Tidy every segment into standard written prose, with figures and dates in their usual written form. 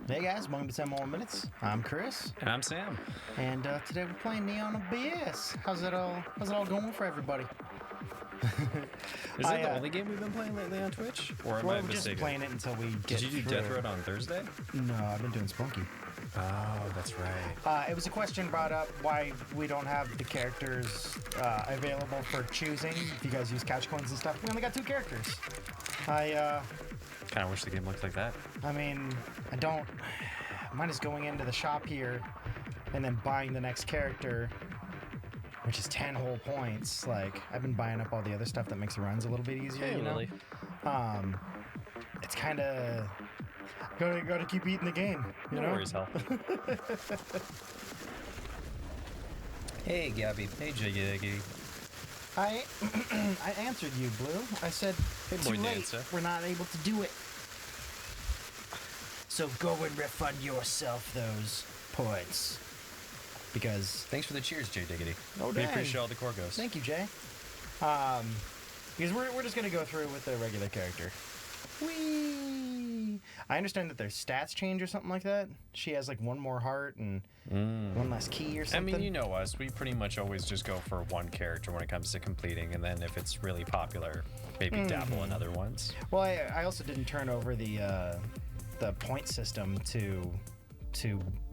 Hey guys, welcome to 10 More Minutes. I'm Chris, And I'm Sam. and today we're playing Neon Abyss. How's it all going for everybody? Is it the only game we've been playing lately on Twitch? Or am I We're just mistaken? playing it until we get Did you do through. Death Road on Thursday? No, I've been doing Spunky. Oh, that's right. It was a question brought up why we don't have the characters available for choosing. If you guys use catch coins and stuff, we only got 2 characters. Kind of wish the game looked like that. I mean, I don't. Mine is going into the shop here and then buying the next character, which is 10 whole points. Like, I've been buying up all the other stuff that makes the runs a little bit easier, you know? Lily. It's kind of gotta keep eating the game, you No know? worries, hell. Hey, Gabby. Hey, Jiggy. I answered you, Blue. I said, Hey, too boy late. dancer. We're not able to do it. So go and refund yourself those points. Because Thanks for the cheers, Jay Diggity. Oh, We dang. appreciate all the core ghosts. Thank you, Jay. Because we're just gonna go through with the regular character. Whee! I understand that their stats change or something like that. She has like 1 more heart and 1 less key or I something. mean, you know us. We pretty much always just go for one character when it comes to completing, and then if it's really popular, maybe dabble in other ones. Well, I also didn't turn over the point system to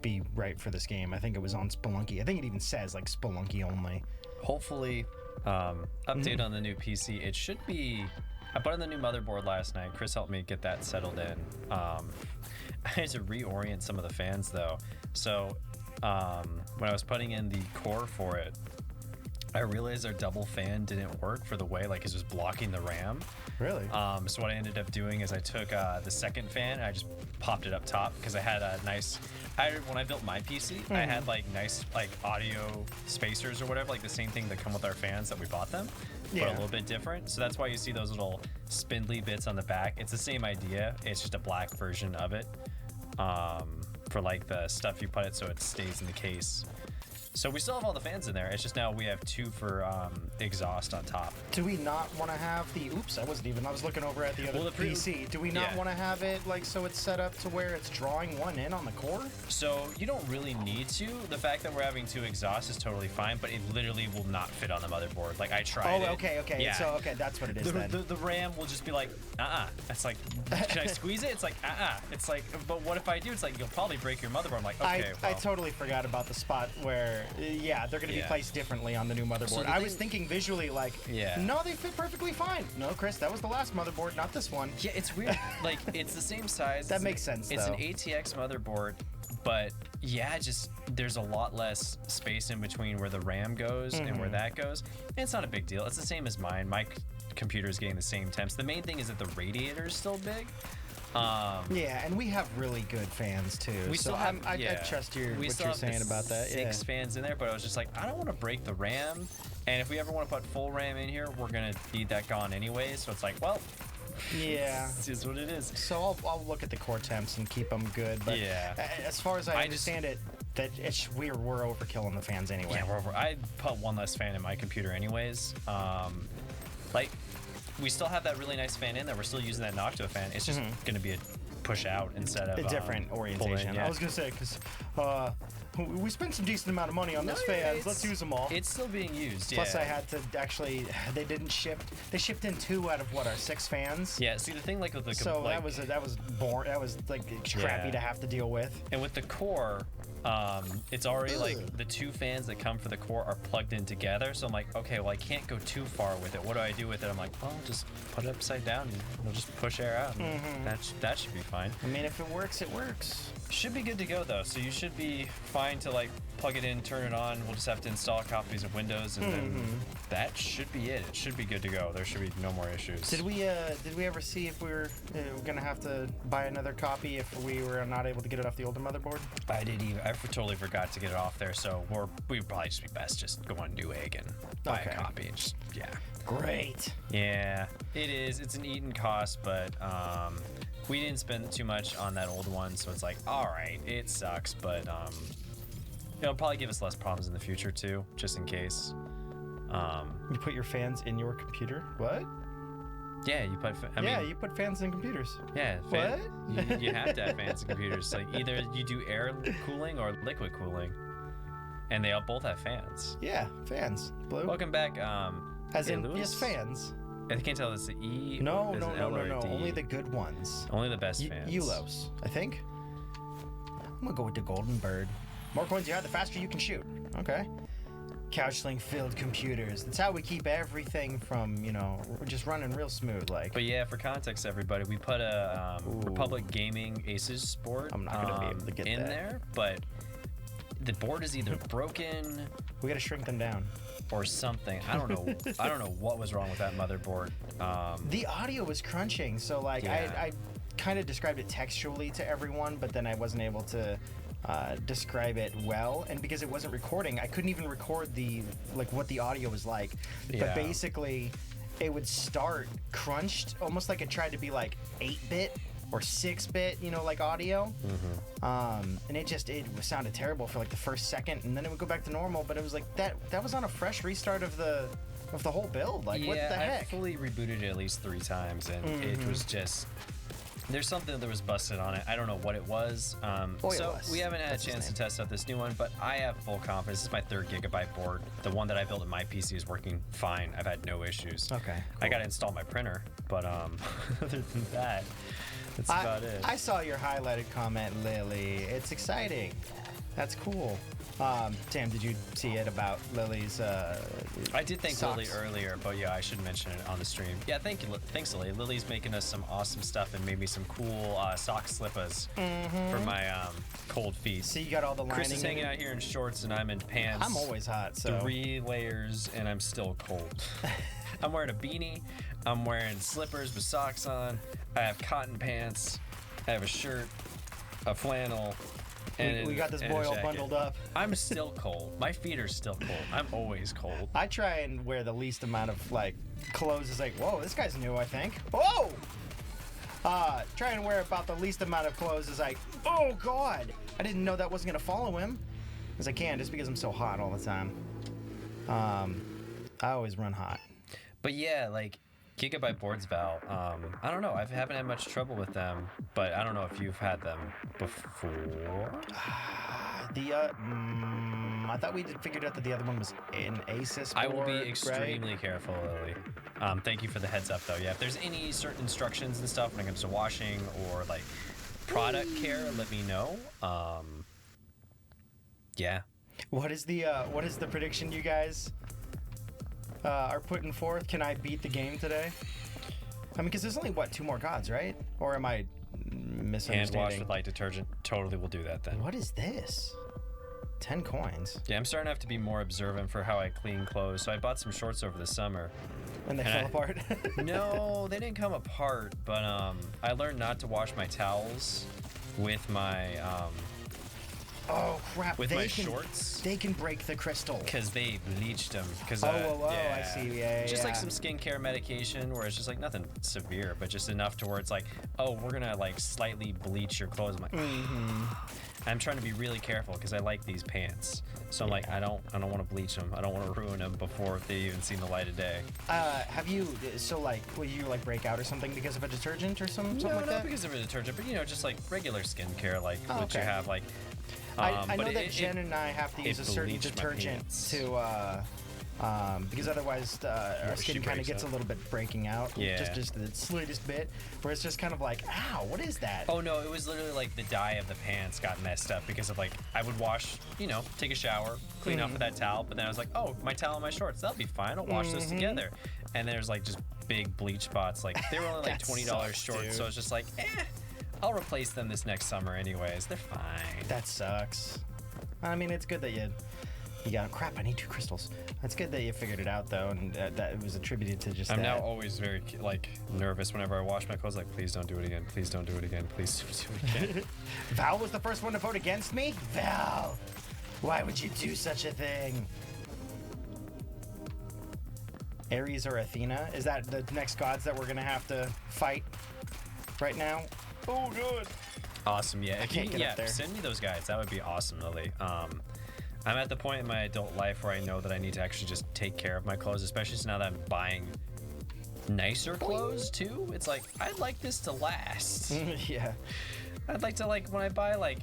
be right for this game. I think it was on Spelunky. I think it even says like Spelunky only. Hopefully, update on the new PC. It should be. I put in the new motherboard last night. Chris helped me get that settled in. I had to reorient some of the fans though. So when I was putting in the core for it, I realized our double fan didn't work for the way like it was blocking the RAM. Really? So what I ended up doing is I took the second fan and I just popped it up top because I had a nice. When I built my PC, I had like nice like audio spacers or whatever, like the same thing that come with our fans that we bought them, but a little bit different. So that's why you see those little spindly bits on the back. It's the same idea. It's just a black version of it for like the stuff you put it so it stays in the case. So we still have all the fans in there. It's just now we have 2 for exhaust on top. Do we not want to have the? Oops, I was looking over at the other PC. Do we not want to have it like so it's set up to where it's drawing 1 in on the core? So you don't really need to. The fact that we're having 2 exhausts is totally fine, but it literally will not fit on the motherboard. Like I tried it. Oh, okay. Yeah. So that's what it is then. The RAM will just be like, It's like, can I squeeze it? It's like, It's like, but what if I do? It's like, you'll probably break your motherboard. I'm like, okay, I totally forgot about the spot where, they're going to be placed differently on the new motherboard. So I was thinking visually like, no, they fit perfectly fine. No, Chris, that was the last motherboard, not this one. Yeah, it's weird. Like, it's the same size. That makes sense, It's though. an ATX motherboard, but just there's a lot less space in between where the RAM goes and where that goes. And it's not a big deal. It's the same as mine. My computer is getting the same temps. The main thing is that the radiator is still big. And we have really good fans too. We still have. I trust what you're saying about that. 6 fans in there, but I was just like, I don't want to break the RAM. And if we ever want to put full RAM in here, we're gonna need that gone anyway. So it's like, well, this is what it is. So I'll look at the core temps and keep them good. But as far as I understand it, that we're overkill on the fans anyway. Yeah, we're over. I put 1 less fan in my computer anyways. We still have that really nice fan in there. We're still using that Noctua fan. It's just going to be a push out instead of a different orientation. I was going to say, because we spent some decent amount of money on those fans. Let's use them all. It's still being used. Plus, I had to actually. They didn't ship. They shipped in 2 out of our 6 fans. Yeah. See, the thing like with the that was boring. That was like crappy to have to deal with. And with the core, it's already like the 2 fans that come for the core are plugged in together. So I'm like, okay, well I can't go too far with it. What do I do with it? I'm like, well, just put it upside down and we'll just push air out. And that should be fine. I mean, if it works, it works. Should be good to go though. So you should be fine to like plug it in, turn it on. We'll just have to install copies of Windows, and then that should be it. It should be good to go. There should be no more issues. Did we ever see if we were gonna have to buy another copy if we were not able to get it off the older motherboard? I totally forgot to get it off there. So we'd probably just be best just go on Newegg and buy a copy and just Great. Yeah, it is. It's an eaten cost, but we didn't spend too much on that old one, so it's like, all right, it sucks, but it'll probably give us less problems in the future too, just in case. You put your fans in your computer? What? Yeah, you put. You put fans in computers. Yeah. What? You have to have fans in computers. Like either you do air cooling or liquid cooling, and they all both have fans. Yeah, fans. Blue. Welcome back. As in, Lewis? yes, fans. I can't tell if it's the E. No. is it L or D? Only the good ones. Only the best fans. Eulos, I think. I'm gonna go with the golden bird. More coins you have, the faster you can shoot. Okay. Couchling filled computers. That's how we keep everything from, just running real smooth. Like. But yeah, for context, everybody, we put a Republic Gaming Aces board I'm not gonna be able to get in that. there, but the board is either broken We gotta shrink them down. or something. I don't know. I don't know what was wrong with that motherboard. The audio was crunching, so like Yeah. I kind of described it textually to everyone, but then I wasn't able to describe it well, and because it wasn't recording, I couldn't even record what the audio was like. Yeah. But basically, it would start crunched, almost like it tried to be like 8-bit or 6-bit, like audio. And it sounded terrible for like the first second, and then it would go back to normal. But it was like that was on a fresh restart of the whole build. Like, what the I heck? fully rebooted it at least 3 times, and it was just. There's something that was busted on it. I don't know what it was. So we haven't had a chance to test out this new one, but I have full confidence. This is my 3rd gigabyte board. The one that I built in my PC is working fine. I've had no issues. Okay. I got to install my printer, but other than that, that's about it. I saw your highlighted comment, Lily. It's exciting. That's cool. Sam, did you see it about Lily's I did thank socks? Lily earlier, but yeah, I should mention it on the stream. Yeah, thanks, Lily. Lily's making us some awesome stuff and made me some cool sock slippers for my cold feet. So you got all the lining. Chris is hanging out here in shorts and I'm in pants. I'm always hot, so 3 layers and I'm still cold. I'm wearing a beanie. I'm wearing slippers with socks on. I have cotton pants. I have a shirt, a flannel. And we got this boy all bundled up. I'm still cold. My feet are still cold. I'm always cold. I try and wear the least amount of clothes. It's like, whoa, this guy's new, I think. Whoa! Try and wear about the least amount of clothes as oh god! I didn't know that wasn't gonna follow him. As I can, just because I'm so hot all the time. I always run hot. But yeah, like Gigabyte boards, Val. I don't know. I haven't had much trouble with them, but I don't know if you've had them before. I thought we figured out that the other one was an Asus board, I will be extremely careful, Lily. Thank you for the heads up, though. Yeah, if there's any certain instructions and stuff when it comes to washing or like product care, let me know. Yeah. What is the prediction you guys are putting forth? Can I beat the game today? I mean, because there's only 2 more gods, right? Or am I misunderstanding? Hand wash with light detergent. Totally will do that then. What is this? 10 coins. Yeah, I'm starting to have to be more observant for how I clean clothes. So I bought some shorts over the summer. And they fell apart? No, they didn't come apart, but I learned not to wash my towels with my oh crap! with my shorts. They can break the crystal. Because they bleached them. I see. Yeah, just like some skincare medication where it's just like nothing severe, but just enough to where it's like, oh, we're gonna like slightly bleach your clothes. I'm like, I'm trying to be really careful because I like these pants. So I'm like, I don't want to bleach them. I don't want to ruin them before they even seen the light of day. Have you? So like, will you like break out or something because of a detergent or something like that? No, not because of a detergent, but just like regular skincare, like what you have, like. I know that Jen and I have to use a certain detergent to, because otherwise our skin kind of gets a little bit breaking out. Yeah. Just the slightest bit, where it's just kind of like, ow, what is that? Oh no, it was literally like the dye of the pants got messed up because of like, I would wash, take a shower, clean off with that towel, but then I was like, oh, my towel and my shorts, that'll be fine. I'll wash those together. And there's like just big bleach spots. Like they were only like $20 short, dude. So it's just like, I'll replace them this next summer anyways. They're fine. That sucks. I mean, it's good that you got, crap, I need 2 crystals. It's good that you figured it out, though, and that it was attributed to just I'm now always very, nervous whenever I wash my clothes. Like, please don't do it again. Please don't do it again. Please don't do it again. Val was the first one to vote against me? Val, why would you do such a thing? Ares or Athena? Is that the next gods that we're going to have to fight right now? Oh, good. Awesome, yeah. I can't get up there. Send me those guys. That would be awesome, Lily. I'm at the point in my adult life where I know that I need to actually just take care of my clothes, especially now that I'm buying nicer clothes too. It's like, I'd like this to last. Yeah. I'd like to, like, when I buy like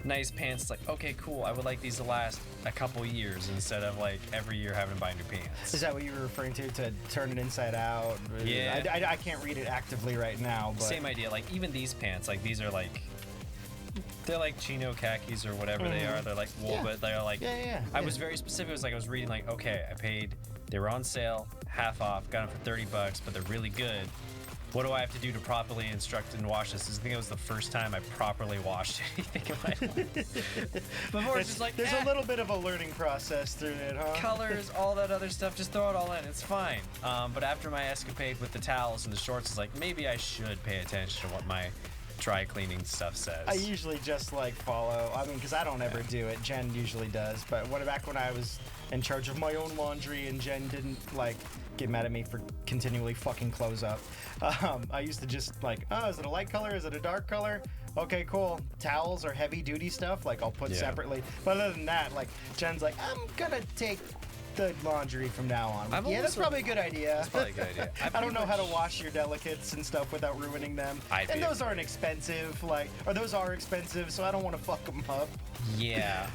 nice pants, it's like, okay, cool, I would like these to last a couple years instead of like every year having to buy new pants. Is that what you were referring to turn it inside out? Yeah. I can't read it actively right now, but Same idea. Like, even these pants, like, these are like, they're like chino khakis or whatever they are. They're like wool, Yeah. but they're like, Yeah. I was very specific. It was like, I was reading like, okay, they were on sale, half off, got them for $30, but they're really good. What do I have to do to properly instruct and wash this? I think it was the first time I properly washed anything in my life. Before it's just like, there's a little bit of a learning process through it, huh? colors, all that other stuff, just throw it all in. It's fine. But after my escapade with the towels and the shorts, it's like, maybe I should pay attention to what my dry cleaning stuff says. I usually just like follow. I mean, because I don't ever do it. Jen usually does. But back when I was in charge of my own laundry and Jen didn't like get mad at me for continually fucking clothes up, I used to just like, oh, is it a light color? Is it a dark color? Okay, cool. Towels or heavy duty stuff, like I'll put separately. But other than that, like Jen's like, I'm gonna take the laundry from now on. I'm Yeah, that's also- probably a good idea. That's probably a good idea. I don't know how to wash your delicates and stuff without ruining them. And those aren't expensive, like, or those are expensive, so I don't want to fuck them up. Yeah,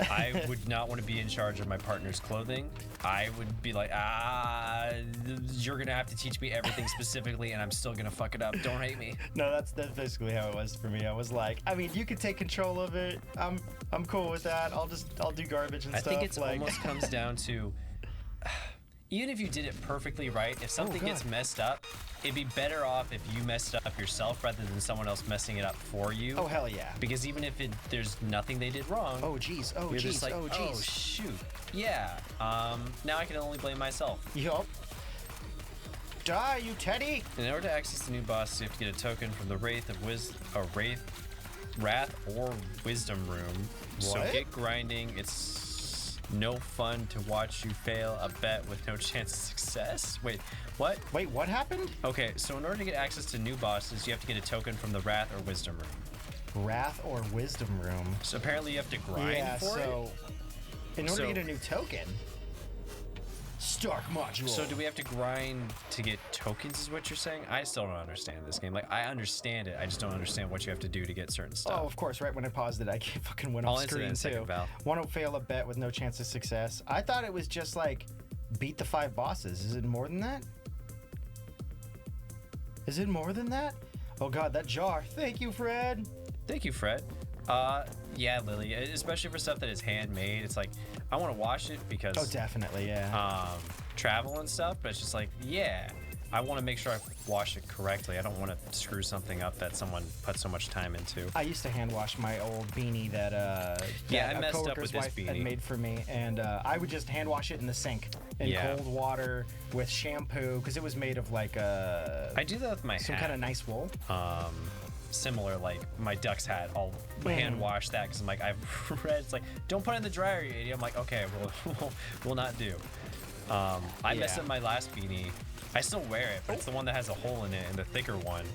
I would not want to be in charge of my partner's clothing. I would be like, you're gonna have to teach me everything specifically, and I'm still gonna fuck it up. Don't hate me. No, that's basically how it was for me. I was like, I mean, you could take control of it. I'm cool with that. I'll do garbage and I stuff. think it's like, almost comes down to, even if you did it perfectly right, if something gets messed up, it'd be better off if you messed it up yourself rather than someone else messing it up for you. Oh, hell yeah. Because even if there's nothing they did wrong, Oh, jeez. Oh, you're jeez. just like, Oh, jeez. oh, shoot. Yeah. Now I can only blame myself. Yup. Die, you teddy. In order to access the new boss, you have to get a token from the Wrath or Wisdom Room. So What? get grinding. It's no fun to watch you fail a bet with no chance of success. Wait, what? Wait, what happened? Okay, so in order to get access to new bosses, you have to get a token from the Wrath or Wisdom Room. Wrath or Wisdom Room? So apparently you have to grind Yeah, for it. so in order So- to get a new token, Stark module. So do we have to grind to get tokens is what you're saying? I still don't understand this game. Like, I understand it. I just don't understand what you have to do to get certain stuff. Oh, of course. Right when I paused it, I fucking went I'll off answer that screen in a second, too. Val. Want to fail a bet with no chance of success. I thought it was just like beat the 5 bosses. Is it more than that? Is it more than that? Oh god, that jar. Thank you, Fred. Thank you, Fred. Yeah, Lily, especially for stuff that is handmade. It's like, I want to wash it because Oh, definitely, yeah. travel and stuff, but it's just like, yeah, I want to make sure I wash it correctly. I don't want to screw something up that someone put so much time into. I used to hand wash my old beanie that Yeah, I a messed up coworker's with this wife had beanie. made for me, and I would just hand wash it in the sink in Yeah. cold water with shampoo because it was made of like I do that with my some hat. kind of nice wool. Similar, like my duck's hat. I'll hand wash that because I'm like, I've read it's like, don't put it in the dryer, you idiot. I'm like, okay, we'll not do. I messed up my last beanie. I still wear it, but it's the one that has a hole in it and the thicker one.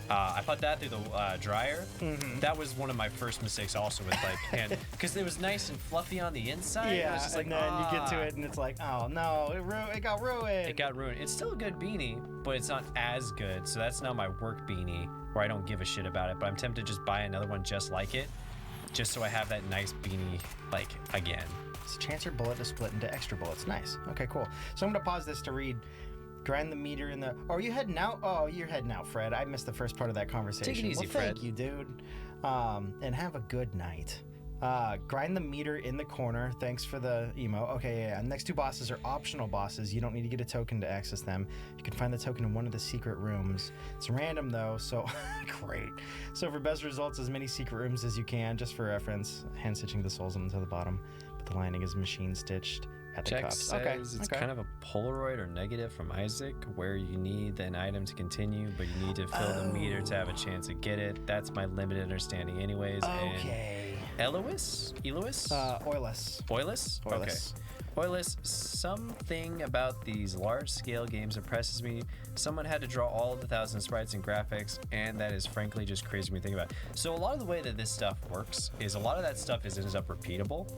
I put that through the dryer. That was one of my first mistakes also with like hand, because it was nice and fluffy on the inside. Yeah, it was just like, and then you get to it and it's like, oh no, it got ruined. It got ruined. It's still a good beanie, but it's not as good. So that's now my work beanie where I don't give a shit about it. But I'm tempted to just buy another one just like it, just so I have that nice beanie like again. It's a chance your bullet to split into extra bullets. Nice. Okay, cool. So I'm gonna pause this to read. Grind the meter in the. Oh, are you heading out? Oh, you're heading out, Fred. I missed the first part of that conversation. Take it easy, well, Fred. Thank you, dude. And have a good night. Grind the meter in the corner. Thanks for the emo. Okay, yeah. Next 2 bosses are optional bosses. You don't need to get a token to access them. You can find the token in one of the secret rooms. It's random though, so great. So for best results, as many secret rooms as you can. Just for reference, hand stitching the soles onto the bottom, but the lining is machine stitched at the Check cups. says it's okay. kind of a Polaroid or negative from Isaac, where you need an item to continue, but you need to fill the meter to have a chance to get it. That's my limited understanding, anyways. Okay. And Elois? Oilus. Oilus? Okay. Oilus, something about these large-scale games impresses me. Someone had to draw all of the 1,000 sprites and graphics, and that is frankly just crazy to me to think about. So a lot of the way that this stuff works is a lot of that stuff ends up repeatable.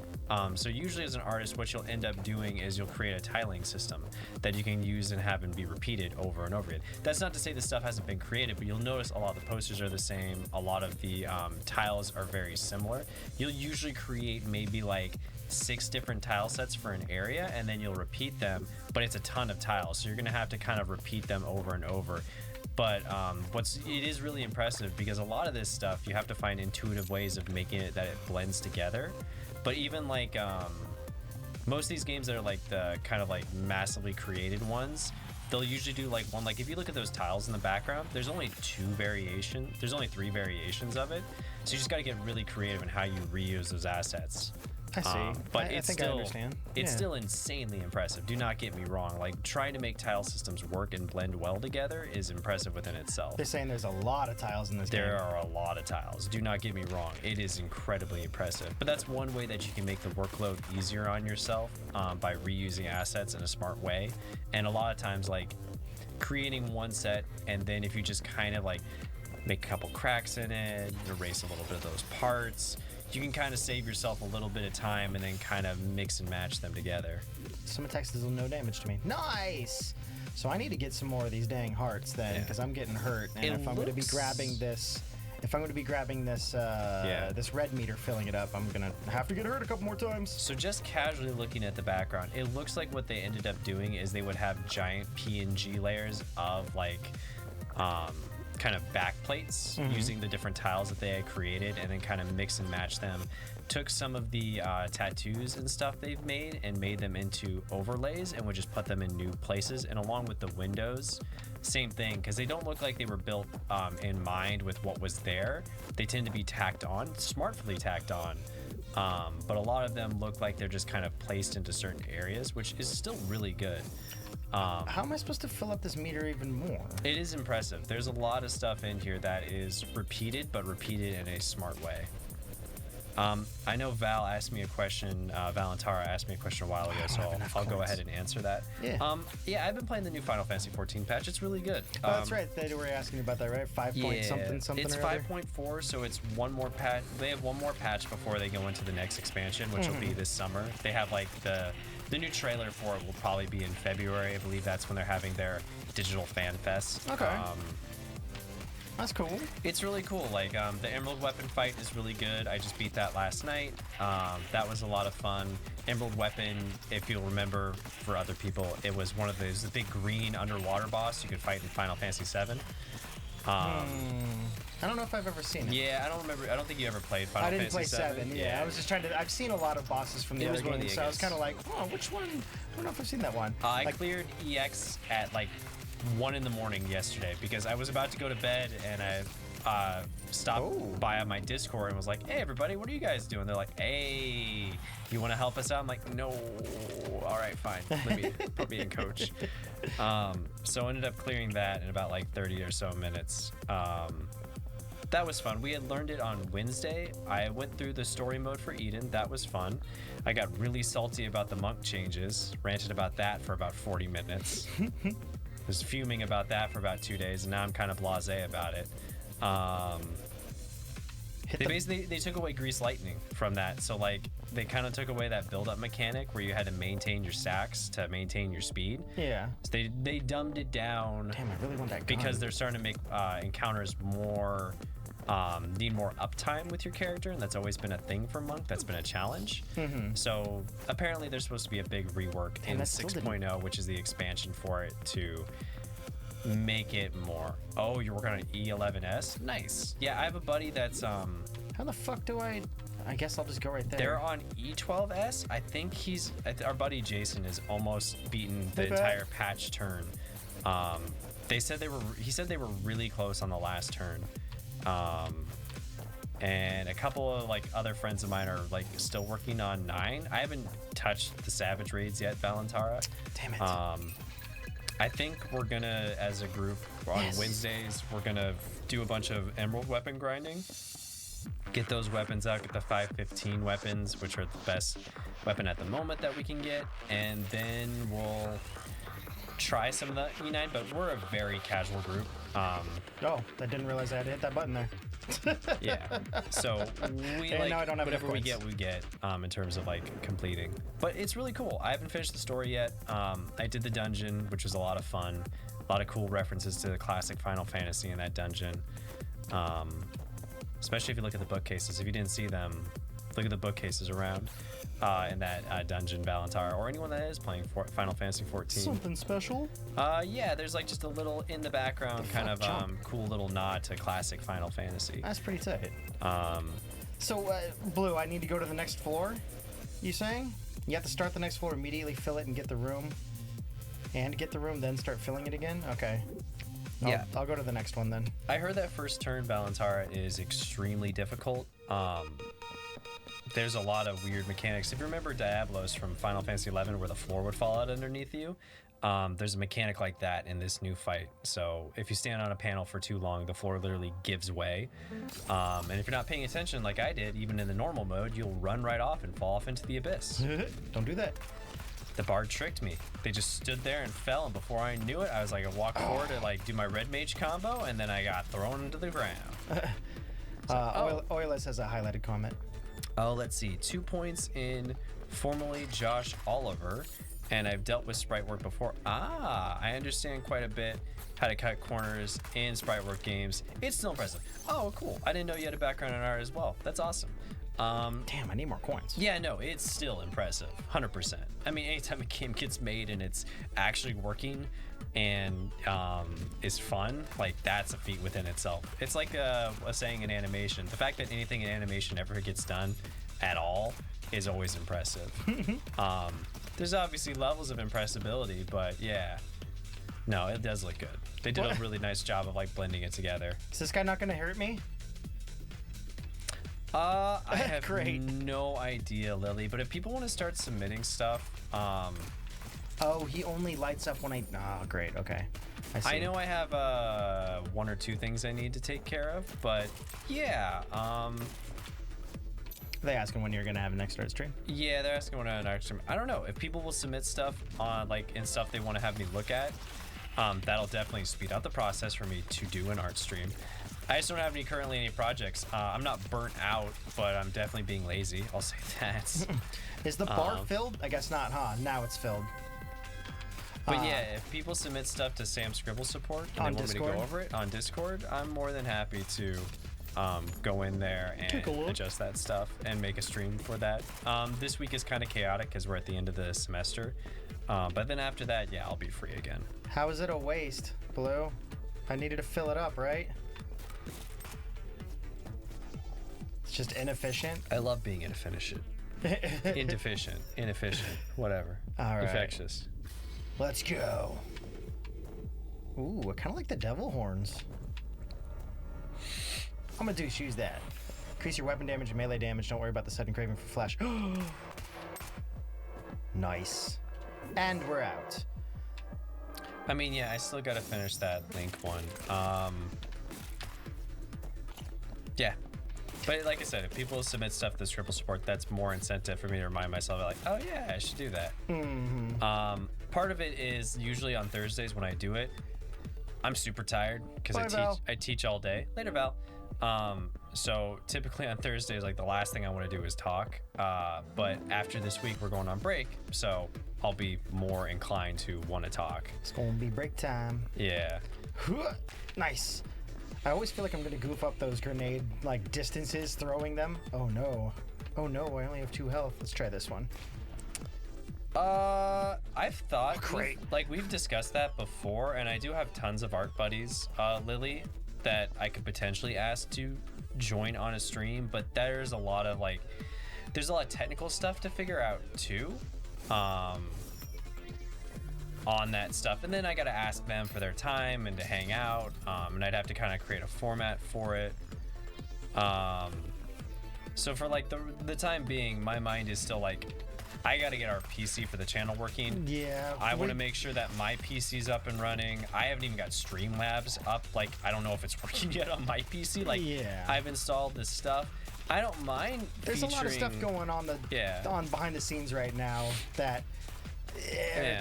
So usually as an artist, what you'll end up doing is you'll create a tiling system that you can use and have and be repeated over and over again. That's not to say this stuff hasn't been created, but you'll notice a lot of the posters are the same. A lot of the tiles are very similar. You'll usually create maybe like 6 different tile sets for an area, and then you'll repeat them, but it's a ton of tiles, so you're gonna have to kind of repeat them over and over. But it is really impressive because a lot of this stuff you have to find intuitive ways of making it that it blends together. But even like most of these games that are like the kind of like massively created ones, they'll usually do like one, like if you look at those tiles in the background, there's only 3 variations of it, so you just got to get really creative in how you reuse those assets. I see. But I think I understand. It's still insanely impressive. Do not get me wrong. Like, trying to make tile systems work and blend well together is impressive within itself. They're saying there's a lot of tiles in this game. There are a lot of tiles. Do not get me wrong. It is incredibly impressive. But that's one way that you can make the workload easier on yourself by reusing assets in a smart way. And a lot of times, like, creating one set, and then if you just kind of, like, make a couple cracks in it, erase a little bit of those parts, you can kind of save yourself a little bit of time and then kind of mix and match them together. Some attacks does no damage to me. Nice! So I need to get some more of these dang hearts then, because I'm getting hurt. And if I'm going to be grabbing this, this red meter, filling it up, I'm gonna have to get hurt a couple more times. So just casually looking at the background, it looks like what they ended up doing is they would have giant PNG layers of like kind of back plates using the different tiles that they had created, and then kind of mix and match them. Took some of the tattoos and stuff they've made and made them into overlays, and would just put them in new places. And along with the windows, same thing, because they don't look like they were built in mind with what was there. They tend to be tacked on, smartly tacked on. But a lot of them look like they're just kind of placed into certain areas, which is still really good. How am I supposed to fill up this meter even more? It is impressive. There's a lot of stuff in here that is repeated, but repeated in a smart way. I know Val asked me a question, Valentara asked me a question a while ago, so I'll go ahead and answer that. Yeah, I've been playing the new Final Fantasy 14 patch. It's really good. Oh, that's right. They were asking about that, right? 5 point something. It's 5.4, so it's one more patch. They have one more patch before they go into the next expansion, which will be this summer. They have like the new trailer for it will probably be in February. I believe that's when they're having their digital fan fest. Okay. That's cool. It's really cool. Like the Emerald Weapon fight is really good. I just beat that last night. That was a lot of fun. Emerald Weapon, if you'll remember, for other people, it was one of those, the big green underwater boss you could fight in Final Fantasy VII. I don't know if I've ever seen it. Yeah, I don't remember. I don't think you ever played Final Fantasy VII. I didn't play 7. Yeah, I was just trying to. I've seen a lot of bosses from the other games, so I was kind of like, oh, which one? I don't know if I've seen that one. I cleared EX at like 1 in the morning yesterday because I was about to go to bed, and I stopped by on my Discord and was like, hey everybody, what are you guys doing? They're like, hey, you want to help us out? I'm like, no. All right, fine. Let me put me in coach. So I ended up clearing that in about like 30 or so minutes. That was fun. We had learned it on Wednesday. I went through the story mode for Eden. That was fun. I got really salty about the monk changes, ranted about that for about 40 minutes. Was fuming about that for about 2 days, and now I'm kind of blasé about it. They took away Grease Lightning from that, so like they kind of took away that build-up mechanic where you had to maintain your stacks to maintain your speed. Yeah. So they dumbed it down. Damn, I really want that gun. Because they're starting to make encounters more need more uptime with your character, and that's always been a thing for Monk. That's been a challenge. So apparently there's supposed to be a big rework in 6.0, which is the expansion for it, to make it more. Oh, you're working on an E11S? Nice. Yeah, I have a buddy that's how the fuck do I guess I'll just go right there. They're on E12S. I think our buddy Jason has almost beaten the entire patch turn. He said they were really close on the last turn. And a couple of like other friends of mine are like still working on 9. I haven't touched the Savage raids yet, Valentara. Damn it. I think we're gonna, as a group, on Wednesdays, we're gonna do a bunch of Emerald Weapon grinding. get those weapons out, get the 515 weapons, which are the best weapon at the moment that we can get, and then we'll try some of the E9, but we're a very casual group. Oh, I didn't realize I had to hit that button there. Yeah, so we And like now I don't have whatever enough we get in terms of like completing. But it's really cool. I haven't finished the story yet. I did the dungeon, which was a lot of fun. A lot of cool references to the classic Final Fantasy in that dungeon. Especially if you look at the bookcases. If you didn't see them, look at the bookcases around in that dungeon, Valentar, or anyone that is playing Final Fantasy 14. Something special? Yeah, there's like just a little in the background kind of cool little nod to classic Final Fantasy. That's pretty tight. So, Blue, I need to go to the next floor, you saying? You have to start the next floor, immediately fill it and get the room, and get the room, then start filling it again? Okay. Yeah. I'll go to the next one then. I heard that first turn Valentara is extremely difficult. There's a lot of weird mechanics. If you remember Diablos from Final Fantasy XI where the floor would fall out underneath you, there's a mechanic like that in this new fight. So if you stand on a panel for too long, the floor literally gives way. And if you're not paying attention like I did, even in the normal mode, you'll run right off and fall off into the abyss. Don't do that. The bard tricked me. They just stood there and fell, and before I knew it, I was like, I walked forward to like do my red mage combo, and then I got thrown into the ground. Oilers has a highlighted comment. Oh, let's see. 2 points in formerly Josh Oliver, and I've dealt with sprite work before. I understand quite a bit how to cut corners in sprite work games. It's still impressive. Oh, cool. I didn't know you had a background in art as well. That's awesome. Damn, I need more coins. Yeah, no, it's still impressive. 100%. I mean, anytime a game gets made and it's actually working and is fun, like that's a feat within itself. It's like a saying in animation. The fact that anything in animation ever gets done at all is always impressive. There's obviously levels of impressibility, but yeah. No, it does look good. They did a really nice job of like blending it together. Is this guy not gonna hurt me? I have no idea, Lily, but if people want to start submitting stuff, oh, he only lights up when oh, great, okay. I know I have 1 or 2 things I need to take care of, but yeah, they asking when you're gonna have an next art stream? Yeah, they're asking when I have an art stream. I don't know if people will submit stuff on like and stuff they want to have me look at. That'll definitely speed up the process for me to do an art stream. I just don't have currently any projects. I'm not burnt out, but I'm definitely being lazy. I'll say that. Is the bar filled? I guess not, huh? Now it's filled. But yeah, if people submit stuff to Sam Scribble support and they want me to go over it on Discord, I'm more than happy to go in there and adjust that stuff and make a stream for that. This week is kind of chaotic because we're at the end of the semester. But then after that, yeah, I'll be free again. How is it a waste, Blue? I needed to fill it up, right? It's just inefficient. I love being inefficient. Inefficient, whatever. All right. Infectious. Let's go. Ooh, I kind of like the devil horns. I'm gonna use that. Increase your weapon damage and melee damage. Don't worry about the sudden craving for flash. Nice. And we're out. I mean, yeah, I still gotta finish that Link one. Yeah. But like I said, if people submit stuff to Scribble support, that's more incentive for me to remind myself, like, oh yeah, I should do that. Part of it is usually on Thursdays when I do it, I'm super tired because I teach all day. Later, Val. So typically on Thursdays, like the last thing I want to do is talk. But after this week, we're going on break, so I'll be more inclined to want to talk. It's gonna be break time. Yeah. Nice. I always feel like I'm gonna goof up those grenade like distances throwing them. Oh no. Oh no, I only have 2 health. Let's try this one. I've thought we've discussed that before, and I do have tons of art buddies, Lily, that I could potentially ask to join on a stream, but there's a lot of technical stuff to figure out too. On that stuff, and then I gotta ask them for their time and to hang out, and I'd have to kind of create a format for it. So for like the time being, my mind is still like, I got to get our PC for the channel working. Yeah. I want to make sure that my PC's up and running. I haven't even got Streamlabs up. Like, I don't know if it's working yet on my PC. Like, I've installed this stuff. I don't mind. There's a lot of stuff going on on behind the scenes right now that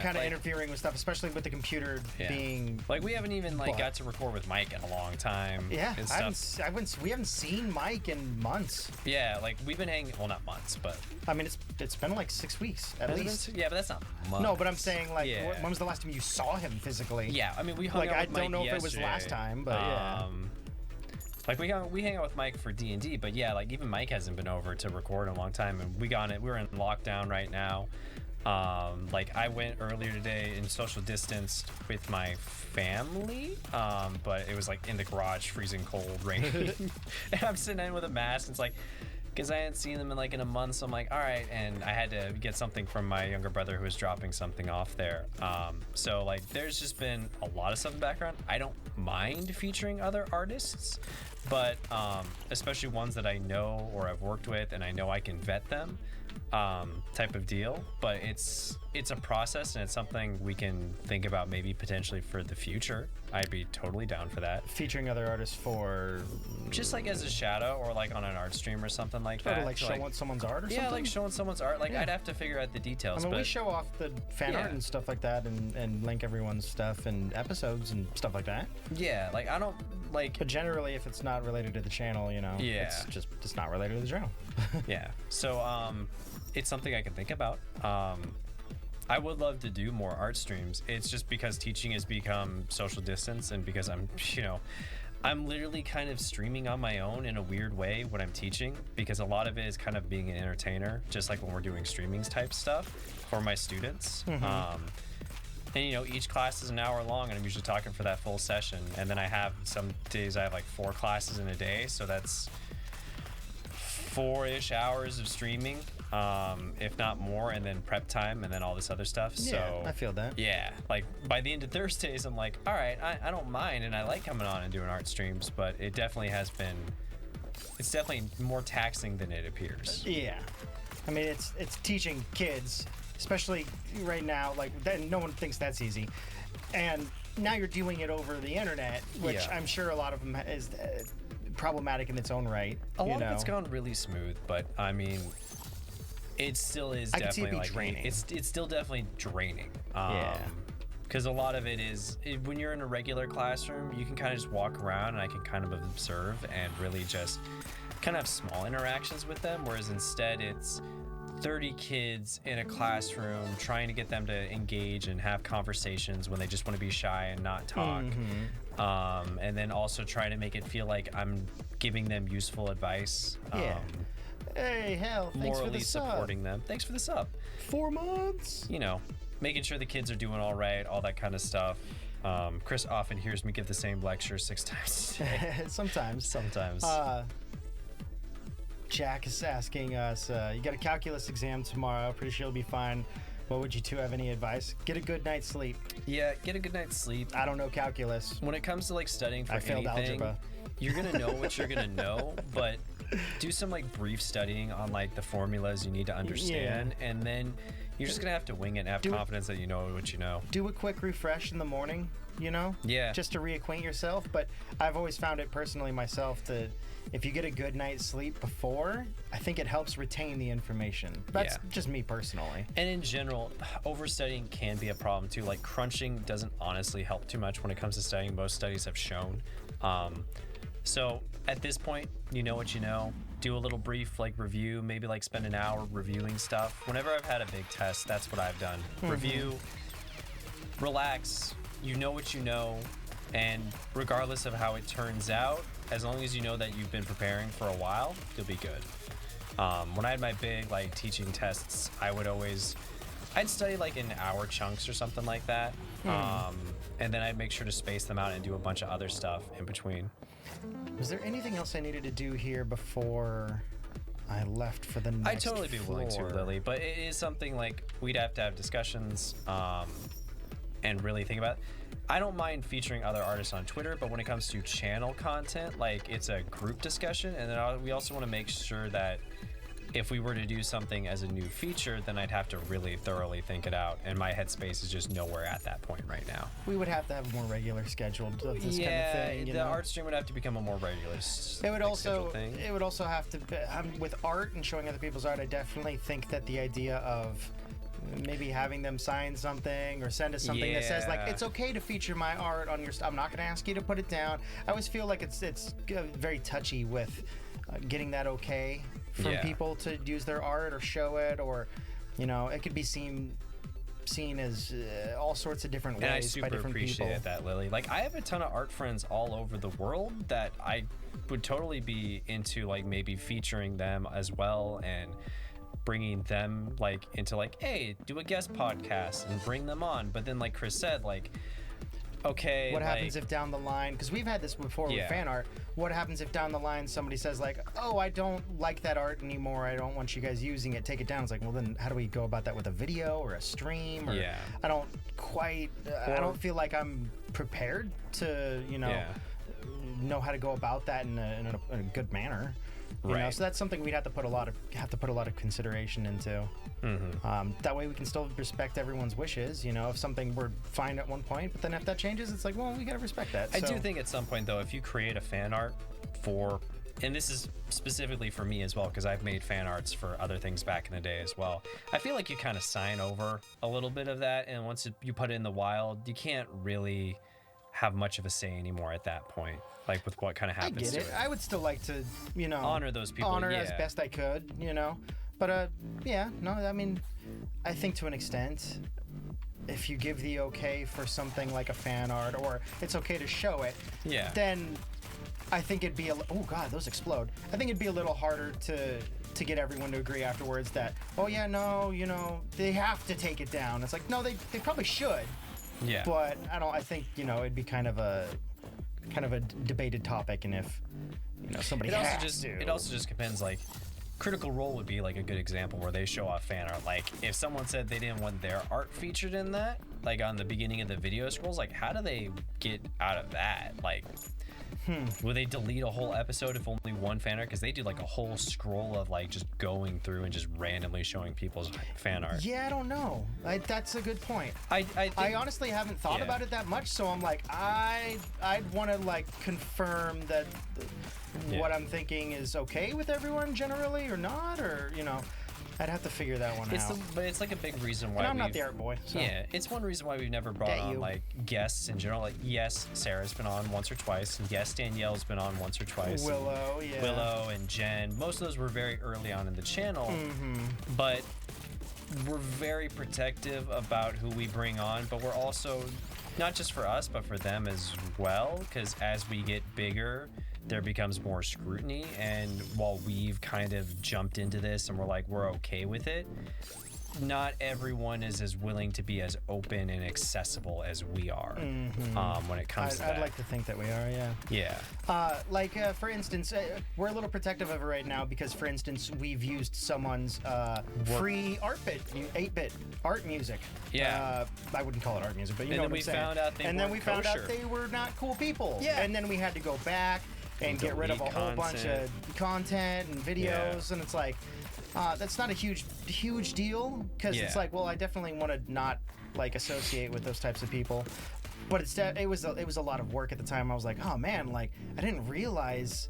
kind of interfering with stuff, especially with the computer being like we haven't even got to record with Mike in a long time. Yeah, we haven't seen Mike in months. Yeah, like we've been hanging. Well, not months, but I mean it's been like 6 weeks at least. Yeah, but that's not months. No, but I'm saying like when was the last time you saw him physically? Yeah, I mean we hung out with Mike. I don't know if it was last time, but like we hang out with Mike for D&D, but yeah, like even Mike hasn't been over to record in a long time, and we're in lockdown right now. Like I went earlier today and social distanced with my family, but it was like in the garage, freezing cold, raining, and I'm sitting in with a mask. And it's like, because I hadn't seen them in a month, so I'm like, all right, and I had to get something from my younger brother who was dropping something off there. So like, there's just been a lot of stuff in the background. I don't mind featuring other artists, but especially ones that I know or I've worked with and I know I can vet them. Type of deal, but it's a process and it's something we can think about maybe potentially for the future. I'd be totally down for that. Featuring other artists for just like as a shadow or like on an art stream or something like that. Or like showing someone's art or something? Yeah, like showing someone's art. Like I'd have to figure out the details. I mean, we show off the fan art and stuff like that and link everyone's stuff and episodes and stuff like that. Yeah, like I don't like. But generally, if it's not related to the channel, it's not related to the channel. Yeah. So it's something I can think about. I would love to do more art streams. It's just because teaching has become social distance, and because I'm literally kind of streaming on my own in a weird way when I'm teaching, because a lot of it is kind of being an entertainer, just like when we're doing streaming type stuff for my students. And each class is an hour long, and I'm usually talking for that full session. And then I have some days I have like 4 classes in a day, so that's 4-ish hours of streaming, if not more, and then prep time, and then all this other stuff. Yeah, so I feel that. Yeah, like by the end of Thursdays, I'm like, all right, I don't mind, and I like coming on and doing art streams, but it definitely has been, it's definitely more taxing than it appears. Yeah, I mean it's teaching kids, especially right now. Like no one thinks that's easy, and now you're doing it over the internet, which I'm sure a lot of them is problematic in its own right. A lot of it's gone really smooth, but I mean, it still is definitely like draining. It's still definitely draining. Because a lot of it is when you're in a regular classroom, you can kind of just walk around and I can kind of observe and really just kind of have small interactions with them, whereas instead it's 30 kids in a classroom trying to get them to engage and have conversations when they just want to be shy and not talk. And then also trying to make it feel like I'm giving them useful advice. Hey, hell, thanks morally for the supporting them. Thanks for the sub. 4 months. Making sure the kids are doing all right, all that kind of stuff. Chris often hears me give the same lecture 6 times a day. Sometimes. Jack is asking us, you got a calculus exam tomorrow. Pretty sure you'll be fine. What would you two have any advice? Get a good night's sleep. Yeah, get a good night's sleep. I don't know calculus. When it comes to like studying for failed anything, algebra. You're gonna know what you're gonna know, but do some like brief studying on like the formulas you need to understand, and then you're just gonna have to wing it and have confidence that you know what you know. Do a quick refresh in the morning, Yeah. just to reacquaint yourself. But I've always found it personally myself that if you get a good night's sleep before, I think it helps retain the information. That's just me personally. And in general, overstudying can be a problem too. Like crunching doesn't honestly help too much when it comes to studying. Most studies have shown. So at this point, you know what you know. Do a little brief like review, maybe like spend an hour reviewing stuff. Whenever I've had a big test, that's what I've done. Review, relax, you know what you know, and regardless of how it turns out, as long as you know that you've been preparing for a while, you'll be good. When I had my big like teaching tests, I'd study like in hour chunks or something like that. And then I'd make sure to space them out and do a bunch of other stuff in between. Was there anything else I needed to do here before I left for the next I'd totally be willing to, Lily, but it is something like we'd have to have discussions and really think about. I don't mind featuring other artists on Twitter, but when it comes to channel content, like it's a group discussion, and then we also want to make sure that if we were to do something as a new feature, then I'd have to really thoroughly think it out, and my headspace is just nowhere at that point right now. We would have to have a more regular schedule of this kind of thing. The art stream would have to become a more regular thing. It would also have to be, with art and showing other people's art, I definitely think that the idea of maybe having them sign something or send us something that says like it's okay to feature my art on your I'm not going to ask you to put it down. I always feel like it's very touchy with getting that okay from people to use their art or show it, or it could be seen as all sorts of different ways and I super by different appreciate people. that, Lily. Like, I have a ton of art friends all over the world that I would totally be into, like, maybe featuring them as well and bringing them like into like, hey, do a guest podcast and bring them on. But then like Chris said, like, okay, what happens if down the line, because we've had this before with fan art, what happens if down the line somebody says like, oh, I don't like that art anymore, I don't want you guys using it, take it down. It's like, well, then how do we go about that with a video or a stream? Or I don't quite I don't feel like I'm prepared to know how to go about that in a good manner. You know, so that's something we'd have to put a lot of consideration into. That way we can still respect everyone's wishes. If something were fine at one point, but then if that changes, it's like, well, we gotta respect that. I do think at some point though, if you create a fan art for, and this is specifically for me as well, because I've made fan arts for other things back in the day as well, I feel like you kind of sign over a little bit of that, and once you put it in the wild, you can't really have much of a say anymore at that point, like with what kind of happens. I get it. I would still like to, honor those people, as best I could, but I mean, I think to an extent, if you give the okay for something like a fan art, or it's okay to show it, then I think it'd be oh god, those explode. I think it'd be a little harder to get everyone to agree afterwards that, oh yeah, no, they have to take it down. It's like, no, they probably should. Yeah. But I think, it'd be kind of a debated topic, and if somebody it also just depends. Like, Critical Role would be like a good example where they show off fan art. Like, if someone said they didn't want their art featured in that, like on the beginning of the video scrolls, like how do they get out of that? Like, will they delete a whole episode if only one fan art? Because they do like a whole scroll of like just going through and just randomly showing people's fan art. Yeah, I don't know. That's a good point. I honestly haven't thought about it that much, so I'm like, I'd want to like confirm that what I'm thinking is okay with everyone generally or not, or I'd have to figure that one out. But it's like a big reason why. And I'm not the art boy. So. Yeah, it's one reason why we've never brought on like guests in general. Like, yes, Sarah's been on once or twice, and yes, Danielle's been on once or twice. Willow and Jen. Most of those were very early on in the channel, but we're very protective about who we bring on. But we're also, not just for us, but for them as well, because as we get bigger, there becomes more scrutiny, and while we've kind of jumped into this and we're okay with it, not everyone is as willing to be as open and accessible as we are when it comes to that. I'd like to think that we are, for instance, we're a little protective of it right now because, for instance, we've used someone's free 8-bit art music. I wouldn't call it art music, but you know what I'm saying. And then we found out they were not cool people. And then we had to go back and get rid of a whole bunch of content and videos, and it's like, that's not a huge deal, because it's like, well, I definitely want to not like associate with those types of people, but it was a lot of work at the time. I was like, oh man, like I didn't realize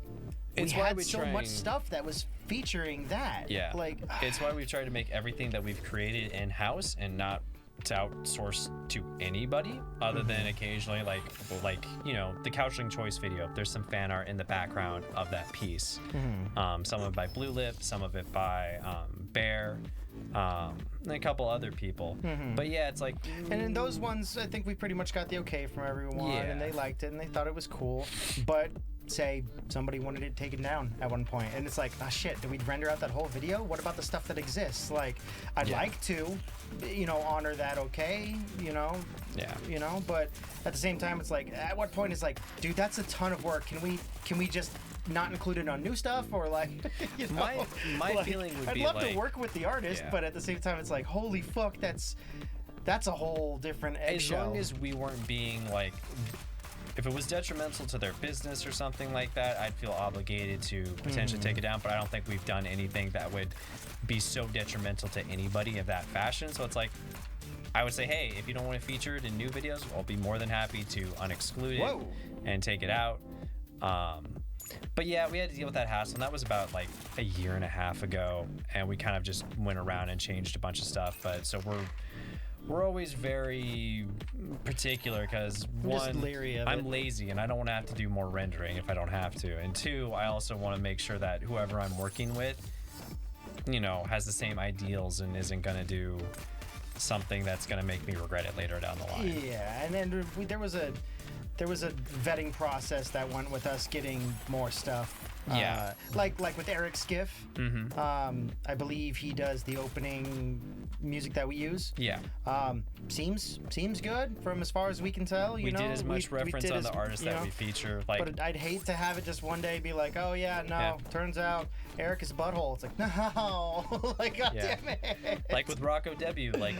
we had so much stuff that was featuring that. Like, it's why we've tried to make everything that we've created in-house and not to outsource to anybody other than occasionally like the Couchling Choice video. There's some fan art in the background of that piece. Some of it by Blue Lip, some of it by Bear, and a couple other people. But it's like, and in those ones, I think we pretty much got the okay from everyone, and they liked it and they thought it was cool. But say somebody wanted it taken down at one point, and it's like, oh shit, do we render out that whole video? What about the stuff that exists? Like, I'd like to honor that, but at the same time, it's like, at what point is like, dude, that's a ton of work. Can we just not include it on new stuff, or like, my like, feeling would be, I'd love to work with the artist, but at the same time, it's like, holy fuck, that's a whole different eggshell. As long as we weren't being like if it was detrimental to their business or something like that, I'd feel obligated to potentially take it down. But I don't think we've done anything that would be so detrimental to anybody of that fashion. So it's like, I would say, hey, if you don't want it featured in new videos, I'll be more than happy to unexclude it and take it out. But yeah, we had to deal with that hassle, and that was about like a year and a half ago, and we kind of just went around and changed a bunch of stuff. But so we're always very particular because one, I'm lazy and I don't want to have to do more rendering if I don't have to, and two, I also want to make sure that whoever I'm working with, you know, has the same ideals and isn't gonna do something that's gonna make me regret it later down the line. Yeah, and then there was a vetting process that went with us getting more stuff. Yeah. Like with Eric Skiff. I believe he does the opening music that we use. Yeah. Seems good from as far as we can tell. We did as much reference on the artists that we feature. Like, but I'd hate to have it just one day be like, oh yeah, no, turns out Eric is butthole. It's like, no, like, God damn it. Like with Rocco Debut, like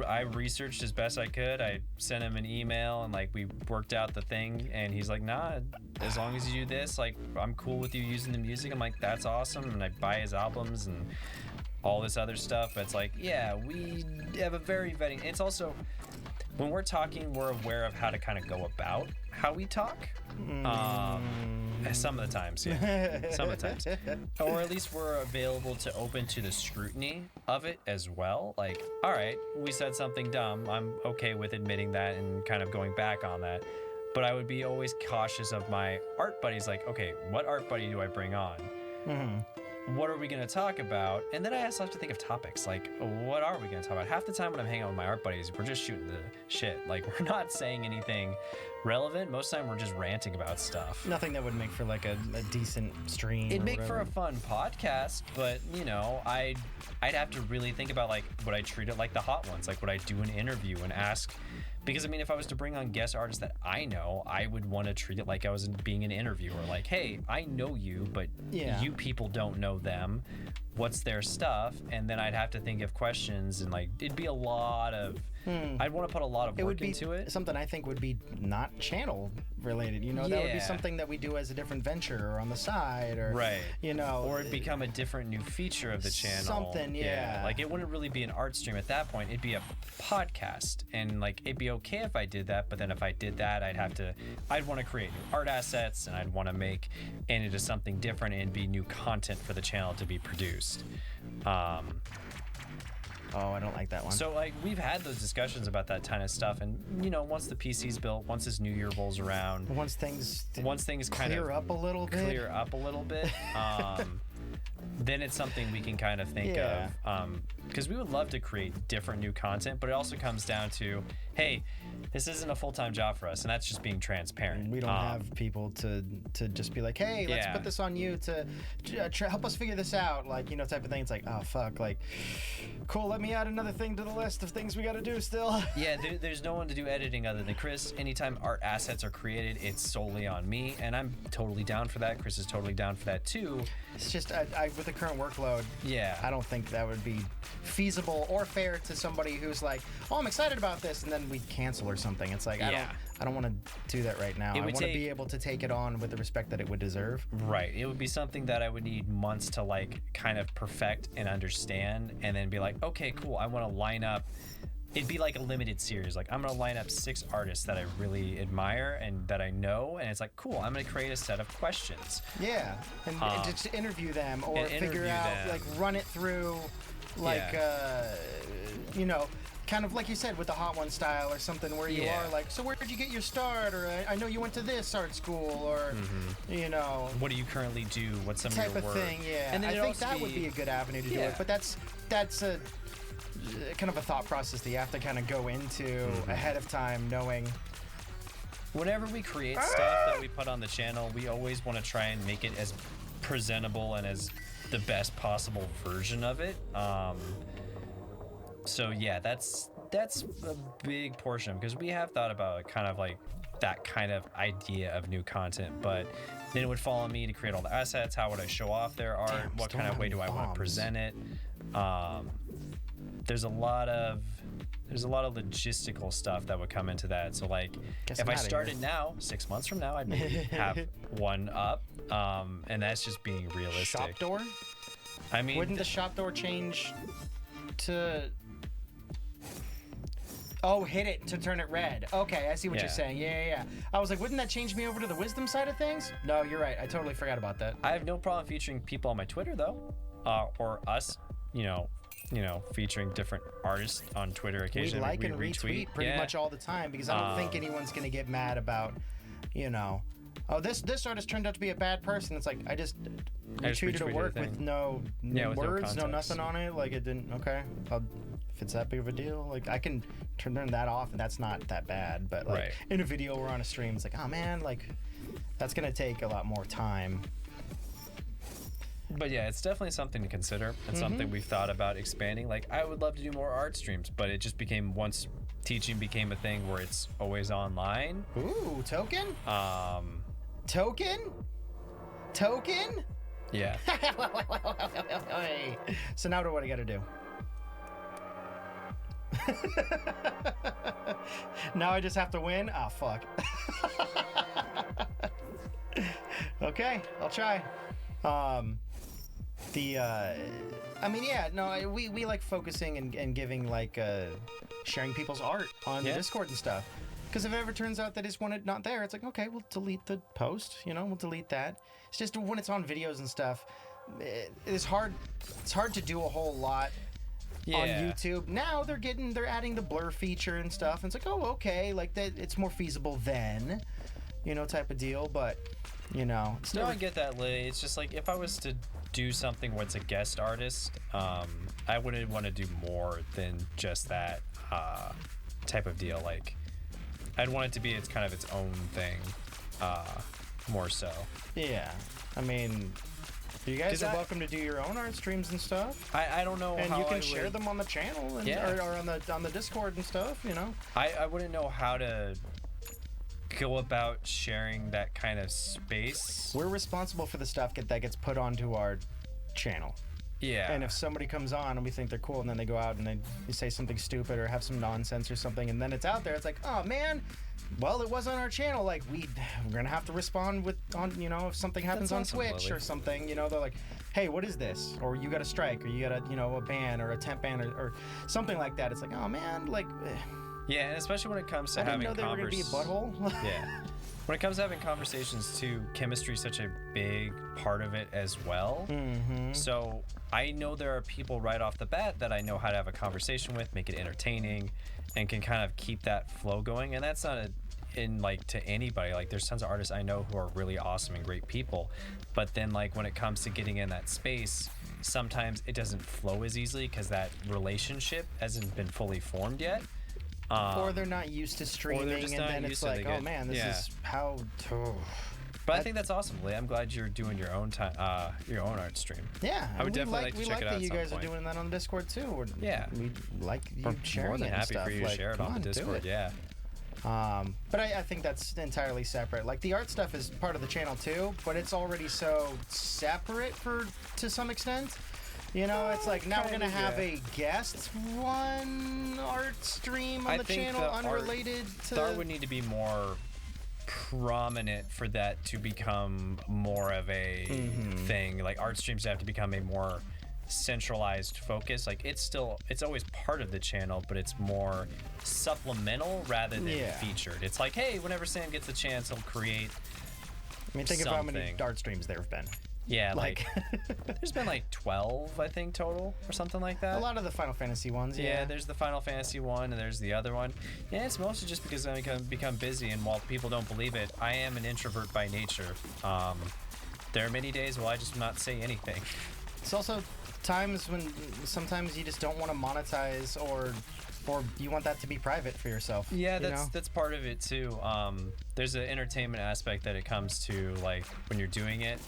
I researched as best I could. I sent him an email and like we worked out the thing, and he's like, nah, as long as you do this, like I'm cool with you using the music. I'm like, that's awesome, and I buy his albums and all this other stuff. But it's like, yeah, we have a very vetting. It's also, when we're talking, we're aware of how to kind of go about how we talk. Some of the times, yeah. Some of the times. Or at least we're available to open to the scrutiny of it as well. Like, all right, we said something dumb. I'm okay with admitting that and kind of going back on that. But I would be always cautious of my art buddies. Like, okay, what art buddy do I bring on? What are we going to talk about? And then I also have to think of topics. Like, what are we going to talk about? Half the time when I'm hanging out with my art buddies, we're just shooting the shit. Like, we're not saying anything relevant. Most of the time, we're just ranting about stuff. Nothing that would make for like a decent stream. It'd make for a fun podcast, but you know, I'd have to really think about like, would I treat it like the hot ones? Like, would I do an interview and ask? Because I mean, if I was to bring on guest artists that I know, I would want to treat it like I was being an interviewer. Like, hey, I know you, but you people don't know them. What's their stuff? And then I'd have to think of questions, and like, it'd be a lot of. I'd want to put a lot of work into it. Something I think would be not channel related. You know, that would be something that we do as a different venture or on the side, or you know, or it'd become a different new feature of the channel. Something, Like, it wouldn't really be an art stream at that point. It'd be a podcast, and like, it'd be okay if I did that. But then if I did that, I'd want to create new art assets, and I'd want to make it into something different and be new content for the channel to be produced. Oh, I don't like that one. So, like, we've had those discussions about that kind of stuff, and you know, once the PC's built, once this new year rolls around, once things kind of clear up a little bit, then it's something we can kind of think of. Because we would love to create different new content, but it also comes down to, hey, this isn't a full-time job for us, and that's just being transparent. We don't have people to just be like, hey, let's put this on you to help us figure this out, like, you know, type of thing. It's like, oh fuck, like, cool, let me add another thing to the list of things we got to do still. Yeah, there's no one to do editing other than Chris. Anytime art assets are created, it's solely on me, and I'm totally down for that. Chris is totally down for that too. It's just with the current workload, I don't think that would be feasible or fair to somebody who's like, oh, I'm excited about this, and then we cancel or something. It's like, I don't want to do that right now. I want to be able to take it on with the respect that it would deserve. Right. It would be something that I would need months to like kind of perfect and understand, and then be like, okay, cool, I want to line up. It'd be like a limited series. Like, I'm going to line up 6 artists that I really admire and that I know. And it's like, cool, I'm going to create a set of questions. Yeah. And just interview them or figure out, like, run it through, like, you know, kind of like you said with the Hot One style or something where you are like, so where did you get your start? Or I know you went to this art school, or, you know. What do you currently do? What's some of your work? Type of thing, And I think that would be a good avenue to do it. But that's a kind of a thought process that you have to kind of go into ahead of time, knowing. Whenever we create stuff that we put on the channel, we always want to try and make it as presentable and as the best possible version of it. So yeah, that's that's a big portion because we have thought about kind of like that kind of idea of new content, but then it would fall on me to create all the assets. How would I show off their art? Damn, What still kind of way do I want to bombs. present it? There's a lot of logistical stuff that would come into that. So like, Guess if I'm I outta started now, 6 months from now, I'd maybe have one up, and that's just being realistic. Shop door? I mean, Wouldn't the shop door change to... Oh, hit it to turn it red. Okay, I see what Yeah. you're saying. Yeah. I was like, wouldn't that change me over to the wisdom side of things? No, you're right. I totally forgot about that. I have no problem featuring people on my Twitter though, or us, featuring different artists on Twitter We occasionally. like and retweet pretty Yeah. much all the time because I don't think anyone's going to get mad about, oh, this artist turned out to be a bad person. It's like, I just retweeted a retweeted work the with thing. no with no words, no context. nothing on it. Like, it didn't, okay. If it's that big of a deal, like, I can turn that off and that's not that bad. But, like, Right. in a video or on a stream, it's like, oh, man, like, that's going to take a lot more time. But yeah, it's definitely something to consider and something we've thought about expanding. Like, I would love to do more art streams, but it just became, once teaching became a thing where it's always online. Ooh, token? Token? Yeah. So now what do I gotta do? Now I just have to win? Ah, fuck. Okay, I'll try. We like focusing and giving like sharing people's art on Yeah. Discord and stuff. Because if it ever turns out that it's when it's not there, it's like, okay, we'll delete the post, we'll delete that. It's just when it's on videos and stuff, it's hard to do a whole lot on Yeah. YouTube. Now they're adding the blur feature and stuff, and it's like, oh, okay, like that, it's more feasible then, type of deal, but, it's No, never, I get that, Lily. It's just like, if I was to do something where it's a guest artist, I wouldn't want to do more than just that type of deal. Like, I'd want it to be kind of its own thing, more so. yeah, I mean, you guys 'Cause are welcome to do your own art streams and stuff. I don't know And how you can I share would- them on the channel and Yeah. or on the Discord and stuff, I wouldn't know how to go about sharing that kind of space. We're responsible for the stuff that gets put onto our channel. Yeah. And if somebody comes on and we think they're cool and then they go out and they say something stupid or have some nonsense or something and then it's out there, it's like, oh man, well, it was on our channel. Like we're gonna have to respond if something happens That's on awesome, Twitch Lily. or something, they're like, hey, what is this? Or you got a strike or you got a ban or a temp ban or something like that. It's like, oh man, like Yeah, and especially when it comes to I didn't having know they were gonna be a butthole. Yeah. When it comes to having conversations too, chemistry is such a big part of it as well. Mm-hmm. So I know there are people right off the bat that I know how to have a conversation with, make it entertaining, and can kind of keep that flow going. And that's not to anybody. Like, there's tons of artists I know who are really awesome and great people, but then like when it comes to getting in that space, sometimes it doesn't flow as easily because that relationship hasn't been fully formed yet. Or they're not used to streaming, just and not then used it's to like, the oh good- man, this yeah. is how. But I think that's awesome, Lee. I'm glad you're doing your own art stream. Yeah, I would we definitely like to we check like it out that at you some guys point. are doing that on the Discord too. Yeah. We like you We're sharing more than it and happy stuff. for you to Like, share it come on the do Discord. it. Yeah. But I think that's entirely separate. Like the art stuff is part of the channel too, but it's already so separate to some extent. It's like now we're Kinda, gonna have yeah. a guest one art stream on I the think channel the art- unrelated to. The art would need to be more prominent for that to become more of a thing. Like, art streams have to become a more centralized focus. Like, it's always part of the channel, but it's more supplemental rather than Yeah. featured. It's like, hey, whenever Sam gets a chance, he'll create. I mean, think of how many something. art streams there have been. Yeah, like there's been like 12, I think, total or something like that. A lot of the Final Fantasy ones. Yeah, there's the Final Fantasy one, and there's the other one. Yeah, it's mostly just because I become busy, and while people don't believe it, I am an introvert by nature. There are many days where I just not say anything. It's also times when sometimes you just don't want to monetize or you want that to be private for yourself. Yeah, you know? that's part of it too. There's an entertainment aspect that it comes to, like when you're doing it.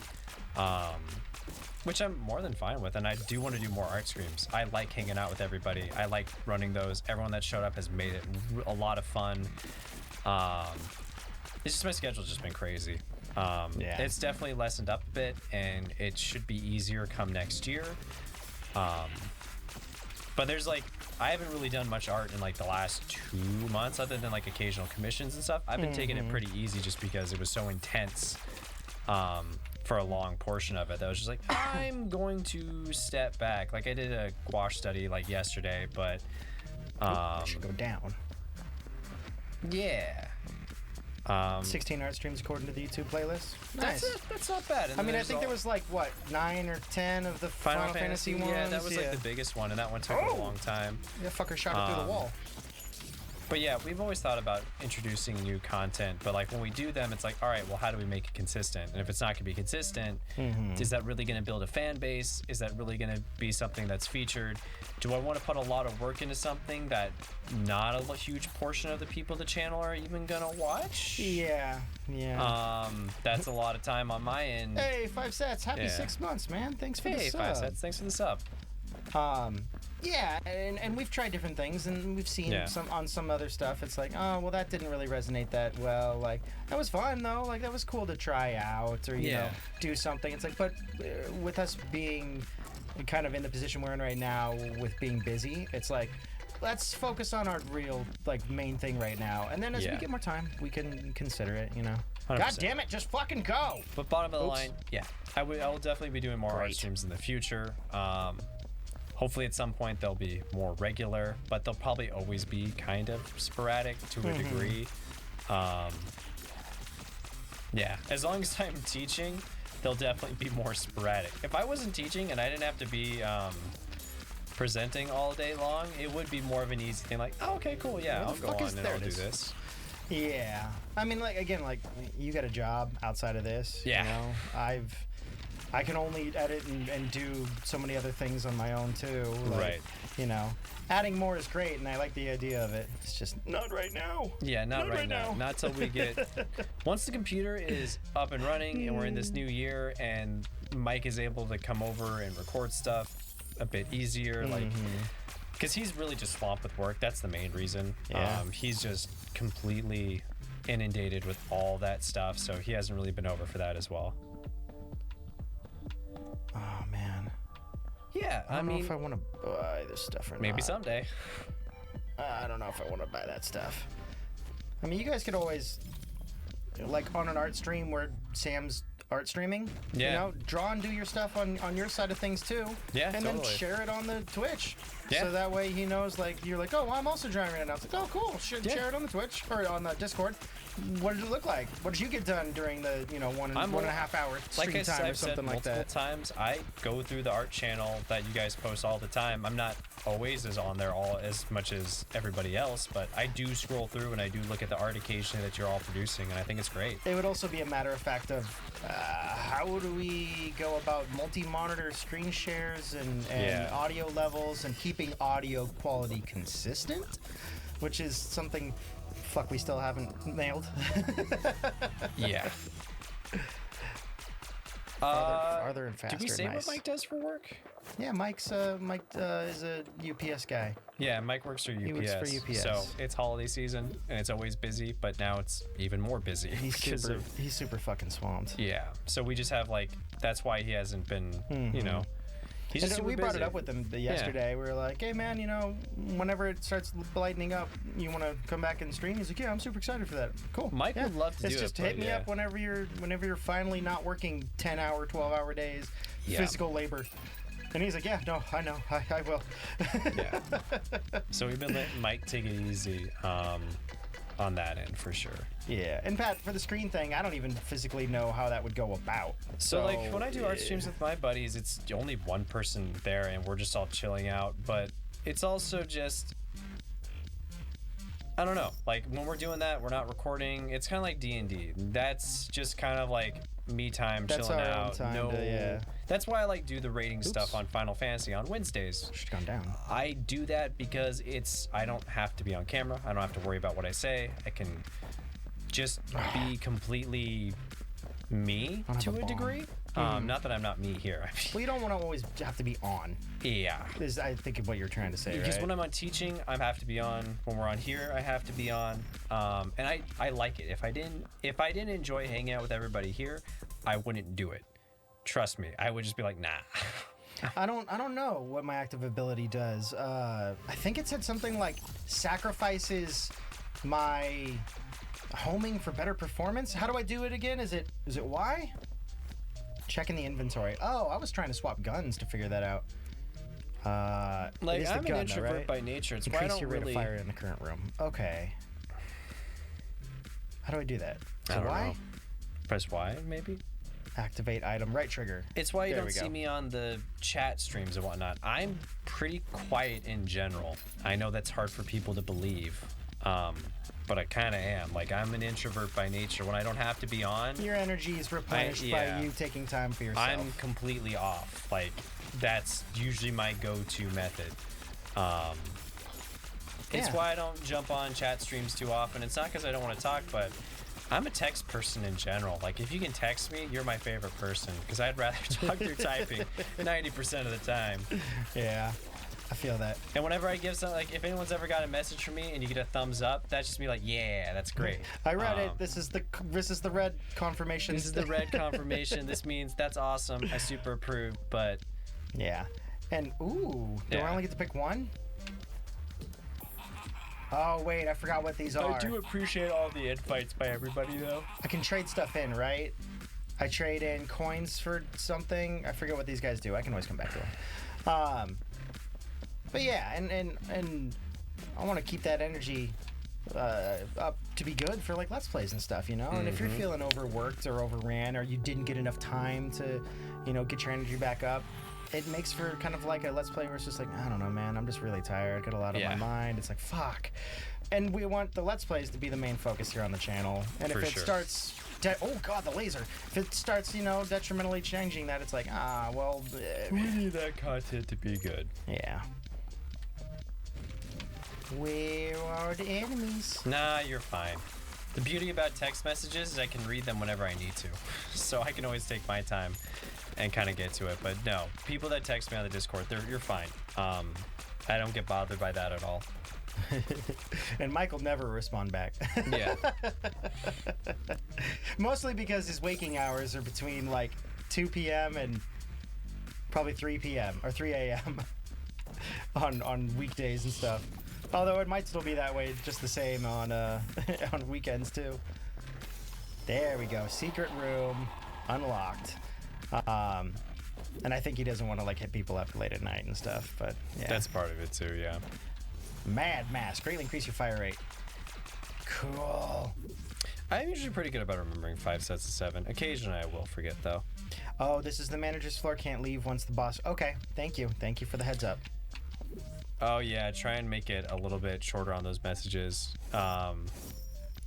which I'm more than fine with, and I do want to do more art streams. I like hanging out with everybody. I like running those. Everyone that showed up has made it a lot of fun. It's just my schedule's just been crazy. It's definitely lessened up a bit, and it should be easier come next year. But there's like, I haven't really done much art in like the last 2 months, other than like occasional commissions and stuff. I've been taking it pretty easy just because it was so intense for a long portion of it that I was just like, I'm going to step back. Like I did a gouache study like yesterday, but it should go down. Yeah. 16 art streams according to the YouTube playlist. Nice. That's not bad. And I mean, I think there was like, what, 9 or 10 of the Final Fantasy ones? Yeah, that was like the biggest one, and that one took a long time. That fucker shot it through the wall. But yeah, we've always thought about introducing new content, but like when we do them, it's like, all right, well, how do we make it consistent? And if it's not going to be consistent, is that really going to build a fan base? Is that really going to be something that's featured? Do I want to put a lot of work into something that not a huge portion of the people of the channel are even going to watch? Yeah. That's a lot of time on my end. Hey, 5 sets. Happy 6 months, man. Thanks for the sub. 5 sets. Thanks for the sub. Yeah, and we've tried different things, and we've seen some other stuff. It's like, oh, well, that didn't really resonate that well. Like, that was fun though. Like, that was cool to try out, or you know, do something. It's like, but with us being kind of in the position we're in right now, with being busy, it's like, let's focus on our real like main thing right now, and then as we get more time, we can consider it. You know. 100%. God damn it, just fucking go. But bottom of the line, I will definitely be doing more art streams in the future. Hopefully at some point they'll be more regular, but they'll probably always be kind of sporadic to a degree. As long as I'm teaching, they'll definitely be more sporadic. If I wasn't teaching and I didn't have to be presenting all day long, it would be more of an easy thing, like, oh, okay, cool, I'll go on and I'll do this. Yeah. I mean, like, again, like, you got a job outside of this. Yeah. You know, I can only edit and do so many other things on my own too. Like, right. You know, adding more is great, and I like the idea of it. It's just not right now. Yeah, not right now. Not till we get. Once the computer is up and running, and we're in this new year, and Mike is able to come over and record stuff a bit easier, like, because he's really just swamped with work. That's the main reason. Yeah. He's just completely inundated with all that stuff, so he hasn't really been over for that as well. Oh man. Yeah, I don't know if I want to buy this stuff or not. Maybe someday. I don't know if I want to buy that stuff. I mean, you guys could always, like, on an art stream where Sam's art streaming, you know, draw and do your stuff on your side of things too. Yeah, and totally. then share it on the Twitch. Yeah. So that way he knows, like, you're like, oh, well, I'm also drawing right now. It's like, oh, cool. Share it on the Twitch or on the Discord. What did it look like? What did you get done during the, you know, one and a half hour stream time or something like that? Multiple times, I go through the art channel that you guys post all the time. I'm not always on there as much as everybody else, but I do scroll through and I do look at the art occasionally that you're all producing, and I think it's great. It would also be a matter of fact of how do we go about multi-monitor screen shares and audio levels and keeping audio quality consistent, which is something we still haven't nailed. Yeah. Farther and faster. Did we say what Mike does for work? Yeah, Mike is a UPS guy. Yeah, Mike works for UPS. He works for UPS. So it's holiday season and it's always busy, but now it's even more busy. He's super fucking swamped. Yeah. So we just have, like, that's why he hasn't been, you know. And so we brought it up with him yesterday. We were like, hey, man, you know, whenever it starts lightening up, you want to come back and stream? He's like, yeah, I'm super excited for that. Cool. Mike would love to do it. It's just hit me up whenever you're finally not working 10-hour, 12-hour days, physical labor. And he's like, yeah, no, I know. I will. Yeah. So we've been letting Mike take it easy on that end for sure. Yeah. And Pat, for the screen thing, I don't even physically know how that would go about. So like, when I do art streams with my buddies, it's only one person there and we're just all chilling out, but it's also just, I don't know, like, when we're doing that, we're not recording. It's kind of like D&D. That's just kind of like me time, chilling out. That's why I like do the rating stuff on Final Fantasy on Wednesdays. Should've gone down. I do that because I don't have to be on camera. I don't have to worry about what I say. I can just be completely me to a degree. Not that I'm not me here. I mean, Well, you don't want to always have to be on. yeah. Is I think of what you're trying to say, Because right? when I'm on teaching, I have to be on. When we're on here, I have to be on. And I like it. If I didn't enjoy hanging out with everybody here, I wouldn't do it. Trust me, I would just be like, nah. I don't know what my active ability does. I think it said something like sacrifices my homing for better performance. How do I do it again? Is it Y? Checking the inventory. Oh, I was trying to swap guns to figure that out. Like, it is the I'm an gun, introvert though, right? by nature. It's why I Increase don't your rate really. of fire in the current room. Okay. How do I do that? I don't Y? know. Press Y, maybe. Activate item. Right trigger. It's why you There don't we see go. me on the chat streams and whatnot. I'm pretty quiet in general. I know that's hard for people to believe, but I kind of am. Like, I'm an introvert by nature. When I don't have to be on, Your energy is replenished yeah. by you taking time for yourself. I'm completely off. Like, that's usually my go-to method. It's Yeah. why I don't jump on chat streams too often. It's not because I don't want to talk, but I'm a text person in general. Like, if you can text me, you're my favorite person, because I'd rather talk through typing 90% of the time. Yeah, I feel that. And whenever I give something, like, if anyone's ever got a message from me and you get a thumbs up, that's just me like, yeah, that's great. I read it. This is the red confirmation. This is the red confirmation. This means that's awesome. I super approve, but Yeah. And ooh, do I Yeah. only get to pick one? Oh wait, I forgot what these are. I do appreciate all the invites by everybody, though. I can trade stuff in, right? I trade in coins for something. I forget what these guys do. I can always come back to them. But yeah, and I want to keep that energy up to be good for like Let's Plays and stuff, you know? And if you're feeling overworked or overran, or you didn't get enough time to, get your energy back up, it makes for kind of like a Let's Play where it's just like, I don't know, man, I'm just really tired, got a lot on my mind. It's like, fuck. And we want the Let's Plays to be the main focus here on the channel. And if For it sure. starts, oh god, the laser. If it starts, detrimentally changing that, it's like, We need that content to be good. yeah. Where are the enemies? Nah, you're fine. The beauty about text messages is I can read them whenever I need to. So I can always take my time and kind of get to it. But no, people that text me on the Discord, you're fine. I don't get bothered by that at all. And Michael never respond back. Yeah. Mostly because his waking hours are between like 2 p.m. and probably 3 p.m. or 3 a.m. on weekdays and stuff. Although it might still be that way just the same on on weekends too. There we go. Secret room unlocked. And I think he doesn't want to like hit people up late at night and stuff, but yeah. That's part of it too, yeah. Mad Mass. Greatly increase your fire rate. Cool. I'm usually pretty good about remembering 5 sets of 7. Occasionally I will forget though. Oh, this is the manager's floor. Can't leave once the boss. Okay, thank you. Thank you for the heads up. Oh yeah, try and make it a little bit shorter on those messages.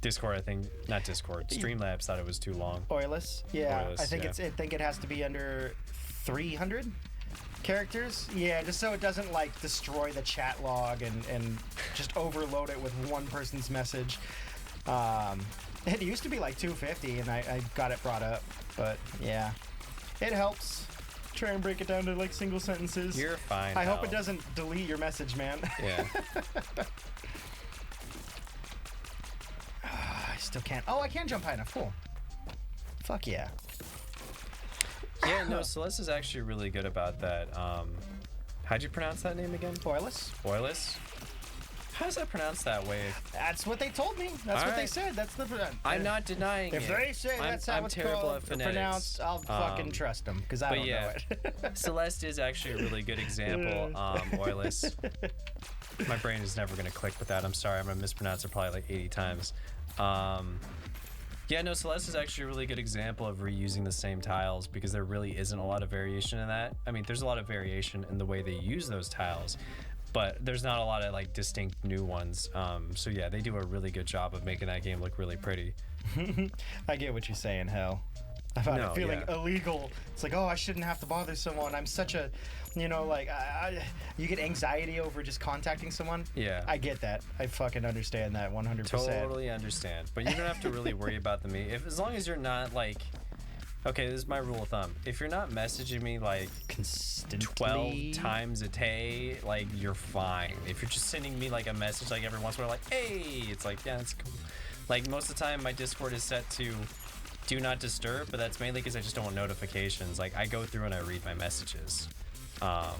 Discord, I think, not Discord. Streamlabs thought it was too long. Oilus. Yeah, Oilus, I think yeah. I think it has to be under 300 characters. Yeah, just so it doesn't like destroy the chat log and just overload it with one person's message. It used to be like 250, and I got it brought up, but yeah, it helps. Try and break it down to like single sentences. You're fine. I hope it Hal. doesn't delete your message, man. Yeah. I still can't. Oh, I can jump high enough. Cool. Fuck yeah. Yeah, no, Celeste is actually really good about that. How'd you pronounce that name again? Oilus. Oilus? How's that pronounced that way? That's what they told me. That's All what they right. said. That's the. I'm not denying If it. they say that's how I'm it's terrible called, at phonetics. pronounced, I'll fucking trust them because I but don't yeah. know it. Celeste is actually a really good example. Oilus. My brain is never going to click with that. I'm sorry. I'm going to mispronounce it probably like 80 times. Yeah, no, Celeste is actually a really good example of reusing the same tiles because there really isn't a lot of variation in that. I mean, there's a lot of variation in the way they use those tiles, but there's not a lot of like distinct new ones. So yeah, they do a really good job of making that game look really pretty. I get what you're saying, Hell. About No, it feeling yeah. illegal. It's like, oh, I shouldn't have to bother someone. I'm such a, like, you get anxiety over just contacting someone. Yeah. I get that. I fucking understand that 100%. Totally understand, but you don't have to really worry about them. As long as you're not like, Okay, this is my rule of thumb. If you're not messaging me like Constantly. 12 times a day, like you're fine. If you're just sending me like a message like every once in a while, like, hey, it's like, yeah, it's cool. Like most of the time my Discord is set to do not disturb, but that's mainly because I just don't want notifications. Like I go through and I read my messages. Oh,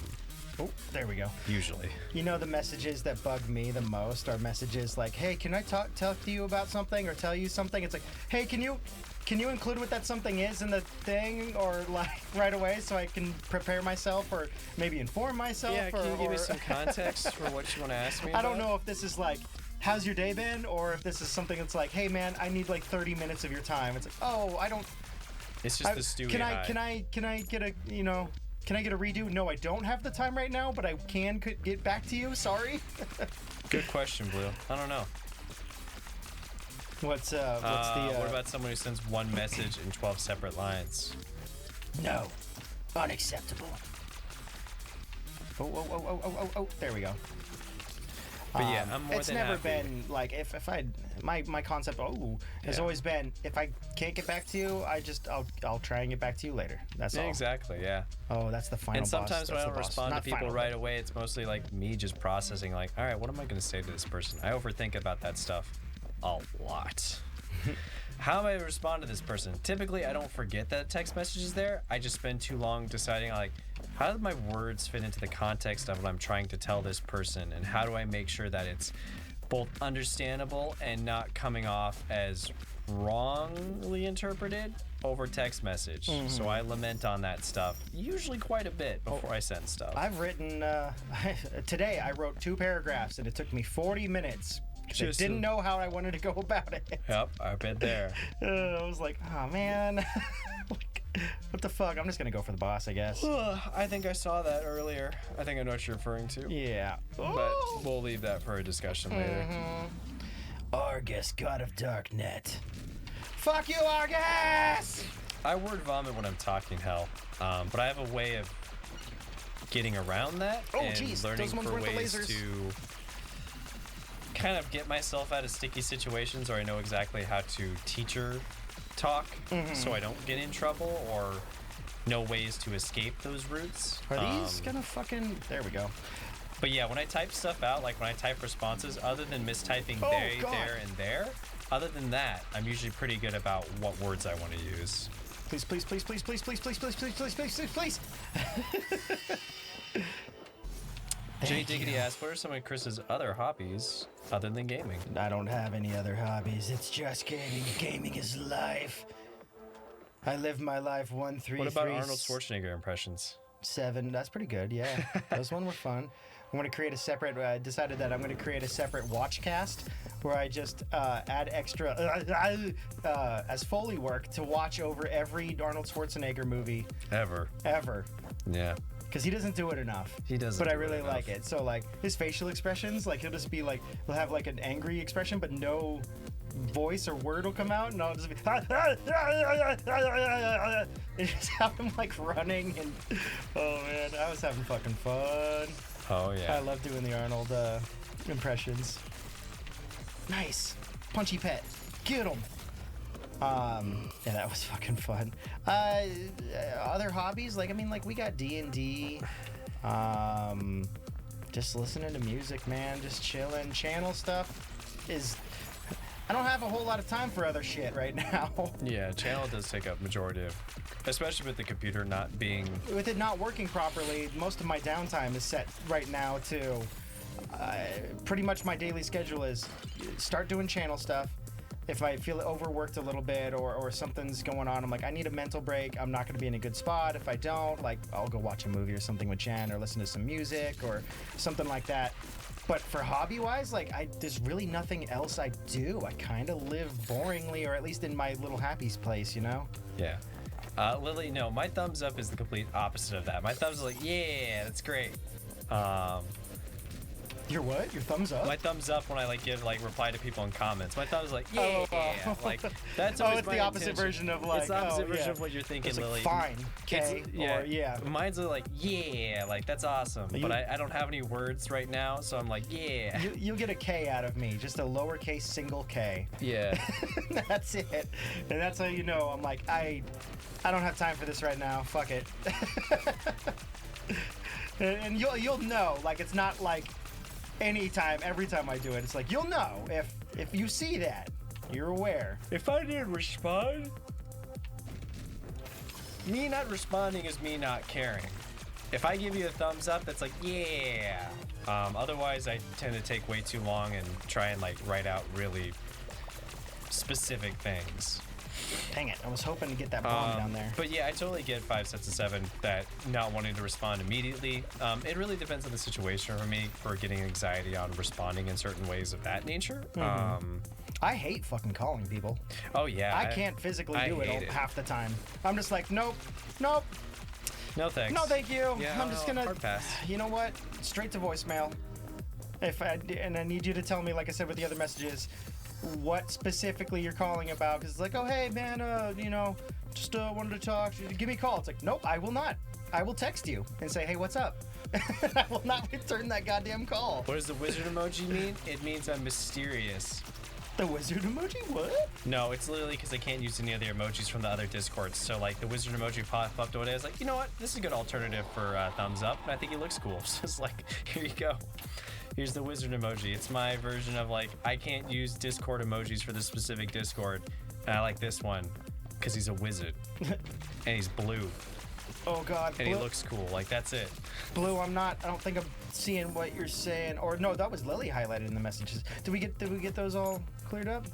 there we go. Usually. You know, the messages that bug me the most are messages like, hey, can I talk to you about something or tell you something? It's like, hey, can you include what that something is in the thing, or like right away so I can prepare myself or maybe inform myself? Yeah, can you give me some context for what you want to ask me I about? don't know if this is like, how's your day been? Or if this is something that's like, hey man, I need like 30 minutes of your time. It's like, oh, I don't. It's just the Stewie Can high. I get a, you know, can I get a redo? No, I don't have the time right now, but I could get back to you. Sorry. Good question, Blue. I don't know. What's the? What about someone who sends one message in 12 separate lines? No, unacceptable. Oh! There we go. But yeah, I'm more it's than never happy. been like if I my concept has Yeah. always been, if I can't get back to you, I'll try and get back to you later. That's Yeah, all. Exactly, yeah. Oh, that's the final And boss. sometimes when That's I the don't boss. respond to Not people final, right but- away, it's mostly like me just processing, like, all right, what am I going to say to this person? I overthink about that stuff a lot. How am I to respond to this person? Typically, I don't forget that text message is there. I just spend too long deciding, like, how do my words fit into the context of what I'm trying to tell this person? And how do I make sure that it's both understandable and not coming off as wrongly interpreted over text message? So I lament on that stuff, usually quite a bit before I send stuff. I've written today. I wrote 2 paragraphs, and it took me 40 minutes. 'Cause I Just didn't a- know how I wanted to go about it. Yep, I've been there. I was like, oh man, like, what the fuck? I'm just gonna go for the boss, I guess. I think I saw that earlier. I think I know what you're referring to. Yeah. But we'll leave that for a discussion later. Argus, god of darknet. Fuck you, Argus! I word vomit when I'm talking hell, but I have a way of getting around that Oh, and jeez, learning those ones for weren't the ways lasers. to kind of get myself out of sticky situations, or I know exactly how to teacher talk so I don't get in trouble, or know ways to escape those routes. Are these gonna fucking... There we go. But yeah, when I type stuff out, like when I type responses, other than mistyping Oh, they, God. there, and there, other than that, I'm usually pretty good about what words I want to use. Please, please, please, please, please, please, please, please, please, please, please, please, please. Jay Diggity asks, what are some of Chris's other hobbies other than gaming? I don't have any other hobbies. It's just gaming. Gaming is life. I live my life 1, 3, What about 3, Arnold Schwarzenegger impressions? 7. That's pretty good. Yeah, those one were fun. I'm gonna create a separate. I decided that I'm gonna create a separate watchcast where I just add extra as Foley work to watch over every Arnold Schwarzenegger movie Ever. ever. Yeah. Because he doesn't do it enough. He doesn't But I do it really enough. like it. So like his facial expressions, like he'll just be like, he'll have like an angry expression, but no voice or word will come out, and I'll just be and just have him like running, and oh man, I was having fucking fun. Oh, I yeah. love doing the Arnold impressions. Nice. Punchy pet. Get him. Yeah, that was fucking fun. Other hobbies, like, I mean, like, we got D&D. Just listening to music, man. Just chilling. Channel stuff is... I don't have a whole lot of time for other shit right now. Yeah, channel does take up majority of, especially with the computer not being... With it not working properly, most of my downtime is set right now to... pretty much my daily schedule is start doing channel stuff. If I feel overworked a little bit or something's going on, I'm like, I need a mental break. I'm not going to be in a good spot. If I don't, like, I'll go watch a movie or something with Jen or listen to some music or something like that. But for hobby-wise, like, there's really nothing else I do. I kind of live boringly, or at least in my little happy place, you know? Yeah. Lily, no, my thumbs up is the complete opposite of that. My thumbs are like, yeah, that's great. Your what? Your thumbs up? My thumbs up when I like give like reply to people in comments. My thumb's like, yeah, Oh. like that's Oh, always it's my the opposite intention. version of like. It's the opposite oh, version yeah. of what you're thinking, It's like, Lily. fine, K, or yeah. Mine's are like, yeah, like that's awesome. You- But I don't have any words right now, so I'm like, yeah. You'll get a K out of me, just a lowercase single K. Yeah. That's it, and that's how you know I'm like I don't have time for this right now. Fuck it. and you'll know, like it's not like anytime, every time I do it, it's like you'll know if you see that, you're aware. If I didn't respond, me not responding is me not caring. If I give you a thumbs up, that's like, yeah. Otherwise, I tend to take way too long and try and like write out really specific things. Dang it, I was hoping to get that bomb down there. But yeah, I totally get 5 sets of 7 that not wanting to respond immediately. It really depends on the situation for me for getting anxiety on responding in certain ways of that nature. I hate fucking calling people. Oh yeah. I can't physically I do hate it it. half the time. I'm just like, nope, No thanks. no thank you. Yeah, I'm just gonna, hard pass. you know what? Straight to voicemail. And I need you to tell me, like I said with the other messages, what specifically you're calling about, because it's like, oh hey man, just wanted to talk, give me a call. It's like, nope, I will not. I will text you and say, hey, what's up? I will not return that goddamn call. What does the wizard emoji mean? It means I'm mysterious. The wizard emoji? What? No, it's literally because I can't use any of the emojis from the other discords. So like the wizard emoji popped up today. I was like, you know what? This is a good alternative for thumbs up, and I think he looks cool. So it's like, here you go. Here's the wizard emoji. It's my version of like, I can't use Discord emojis for this specific Discord, and I like this one because he's a wizard and he's blue Oh god. and he looks cool. Like that's it. Blue, I don't think I'm seeing what you're saying. Or no, that was Lily highlighted in the messages. Did we get those all cleared up?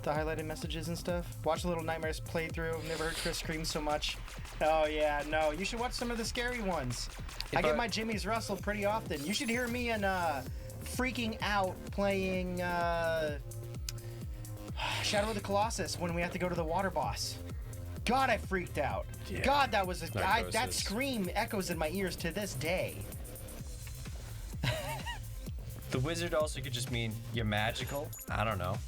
The highlighted messages and stuff? Watch a little Nightmares playthrough. Never heard Chris scream so much. Oh yeah, no. You should watch some of the scary ones. I get my jimmies rustled pretty often. You should hear me and freaking out playing Shadow of the Colossus when we have to go to the water boss. God, I freaked out. Yeah. God, that was that Psychosis. scream echoes in my ears to this day. The wizard also could just mean you're magical. I don't know.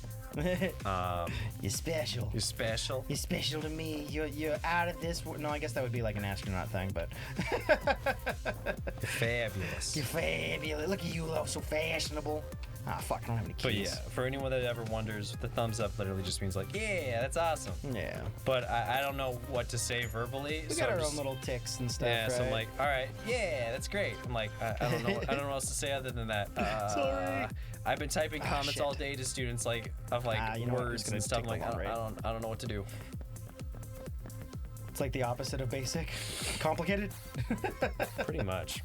You're special. You're special. You're special to me. You're out of this. No, I guess that would be like an astronaut thing, but You're fabulous. you're fabulous. Look at you, so fashionable. Ah, fuck, I don't have any But keys. yeah, for anyone that ever wonders, the thumbs up literally just means like, yeah, that's awesome. Yeah. But I don't know what to say verbally. We so got I'm our just- own little ticks and stuff, Yeah, right? so I'm like, all right, yeah, that's great. I'm like, I don't know, I don't know what else to say other than that. Sorry. I've been typing comments shit. all day to students like of like you know what, I'm words just gonna and stuff. I'm take like, the long I don't know what to do. It's like the opposite of basic. Complicated? Pretty much.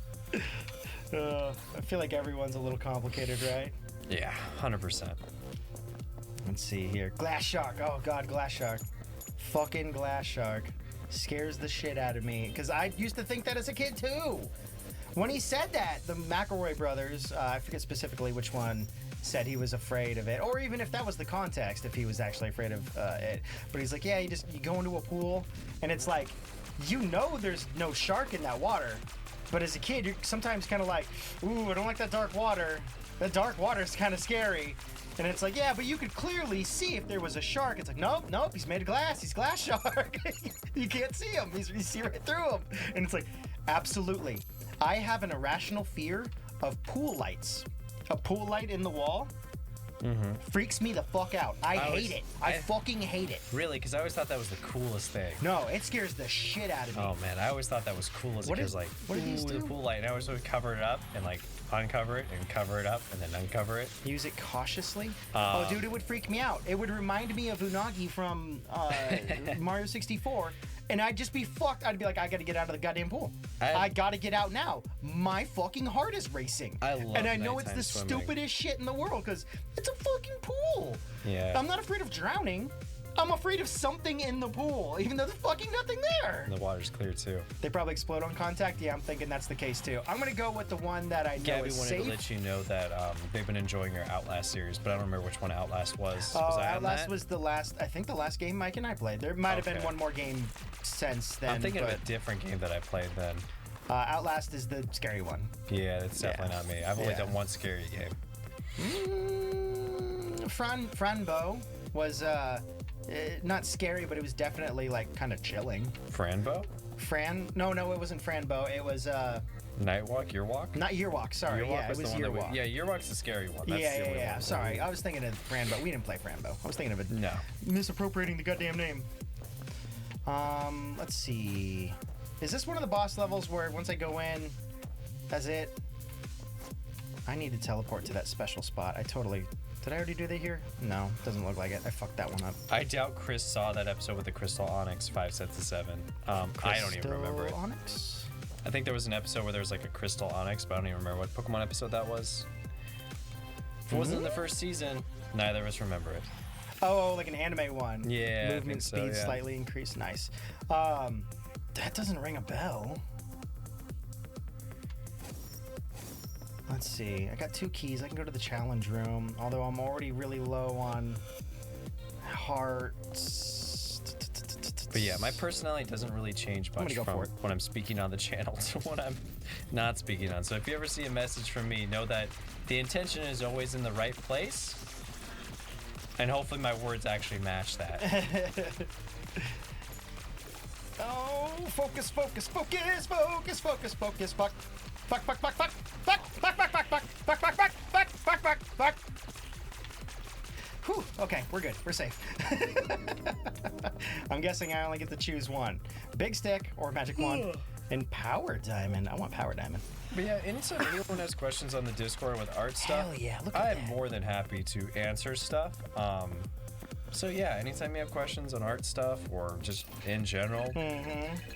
I feel like everyone's a little complicated, right? Yeah, 100%. Let's see here. Glass shark. Oh god, glass shark. Fucking glass shark. Scares the shit out of me. Because I used to think that as a kid too. When he said that, the McElroy brothers, I forget specifically which one, said he was afraid of it. Or even if that was the context, if he was actually afraid of it. But he's like, yeah, you go into a pool, and it's like, you know there's no shark in that water. But as a kid, you're sometimes kind of like, ooh, I don't like that dark water. That dark water is kind of scary. And it's like, yeah, but you could clearly see if there was a shark. It's like, nope, he's made of glass. He's glass shark. You can't see him. You see right through him. And it's like, absolutely. I have an irrational fear of pool lights. A pool light in the wall freaks me the fuck out. I hate it. I fucking hate it. Really, because I always thought that was the coolest thing. No, it scares the shit out of me. Oh man, I always thought that was cool as a What kid. is- Like, what do these ooh, do? the pool light. And I always would cover it up and like uncover it and cover it up and then uncover it. Use it cautiously. Oh, dude, it would freak me out. It would remind me of Unagi from Mario 64, and I'd just be fucked. I'd be like, I gotta get out of the goddamn pool. I gotta get out now. My fucking heart is racing. I love and I know it's nighttime the swimming. stupidest shit in the world because it's a fucking pool. Yeah. I'm not afraid of drowning. I'm afraid of something in the pool, even though there's fucking nothing there. And the water's clear too. They probably explode on contact. Yeah, I'm thinking that's the case too. I'm gonna go with the one that I know Gabby is wanted safe. to let you know that they've been enjoying your Outlast series, but I don't remember which one Outlast was. Oh, Was I on Outlast that? was the last. I think the last game Mike and I played. There might have been Okay. one more game since then. I'm thinking but of a different game that I played then. Outlast is the scary one. Yeah, that's definitely not me. I've only done one scary game. Franbo was not scary, but it was definitely like kind of chilling. Franbo? No, it wasn't Franbo. It was Nightwalk, Yearwalk? not Yearwalk. Sorry, Yearwalk yeah, it was the one that Yearwalk. yeah, Yearwalk's the scary one. That's the only Yeah. one. Sorry, I was thinking of Franbo. We didn't play Franbo. I was thinking of it. No. Misappropriating the goddamn name. Let's see. Is this one of the boss levels where once I go in, that's it? I need to teleport to that special spot. Did I already do that here? No, doesn't look like it. I fucked that one up. I doubt Chris saw that episode with the Crystal Onyx 5 sets of 7. I don't even remember it. Onyx? I think there was an episode where there was like a Crystal Onyx, but I don't even remember what Pokemon episode that was. If it wasn't in the first season, neither of us remember it. Oh, like an anime one. Yeah, Movement speed slightly increased. Nice. That doesn't ring a bell. Let's see. I got 2 keys. I can go to the challenge room, although I'm already really low on hearts. But yeah, my personality doesn't really change much go from for it. when I'm speaking on the channel to when I'm not speaking on. So if you ever see a message from me, know that the intention is always in the right place, and hopefully my words actually match that. Oh, focus, focus, focus, focus, focus, focus, fuck. Fuck, fuck, fuck, fuck, fuck, fuck, fuck, fuck, fuck, fuck, fuck, fuck, fuck, fuck, fuck, fuck. Whew, okay, we're good. We're safe. I'm guessing I only get to choose one. Big stick or magic wand. And power diamond. I want power diamond. But yeah, anytime anyone has questions on the Discord with art stuff, Hell yeah, look at I'm that. more than happy to answer stuff. So yeah, anytime you have questions on art stuff or just in general,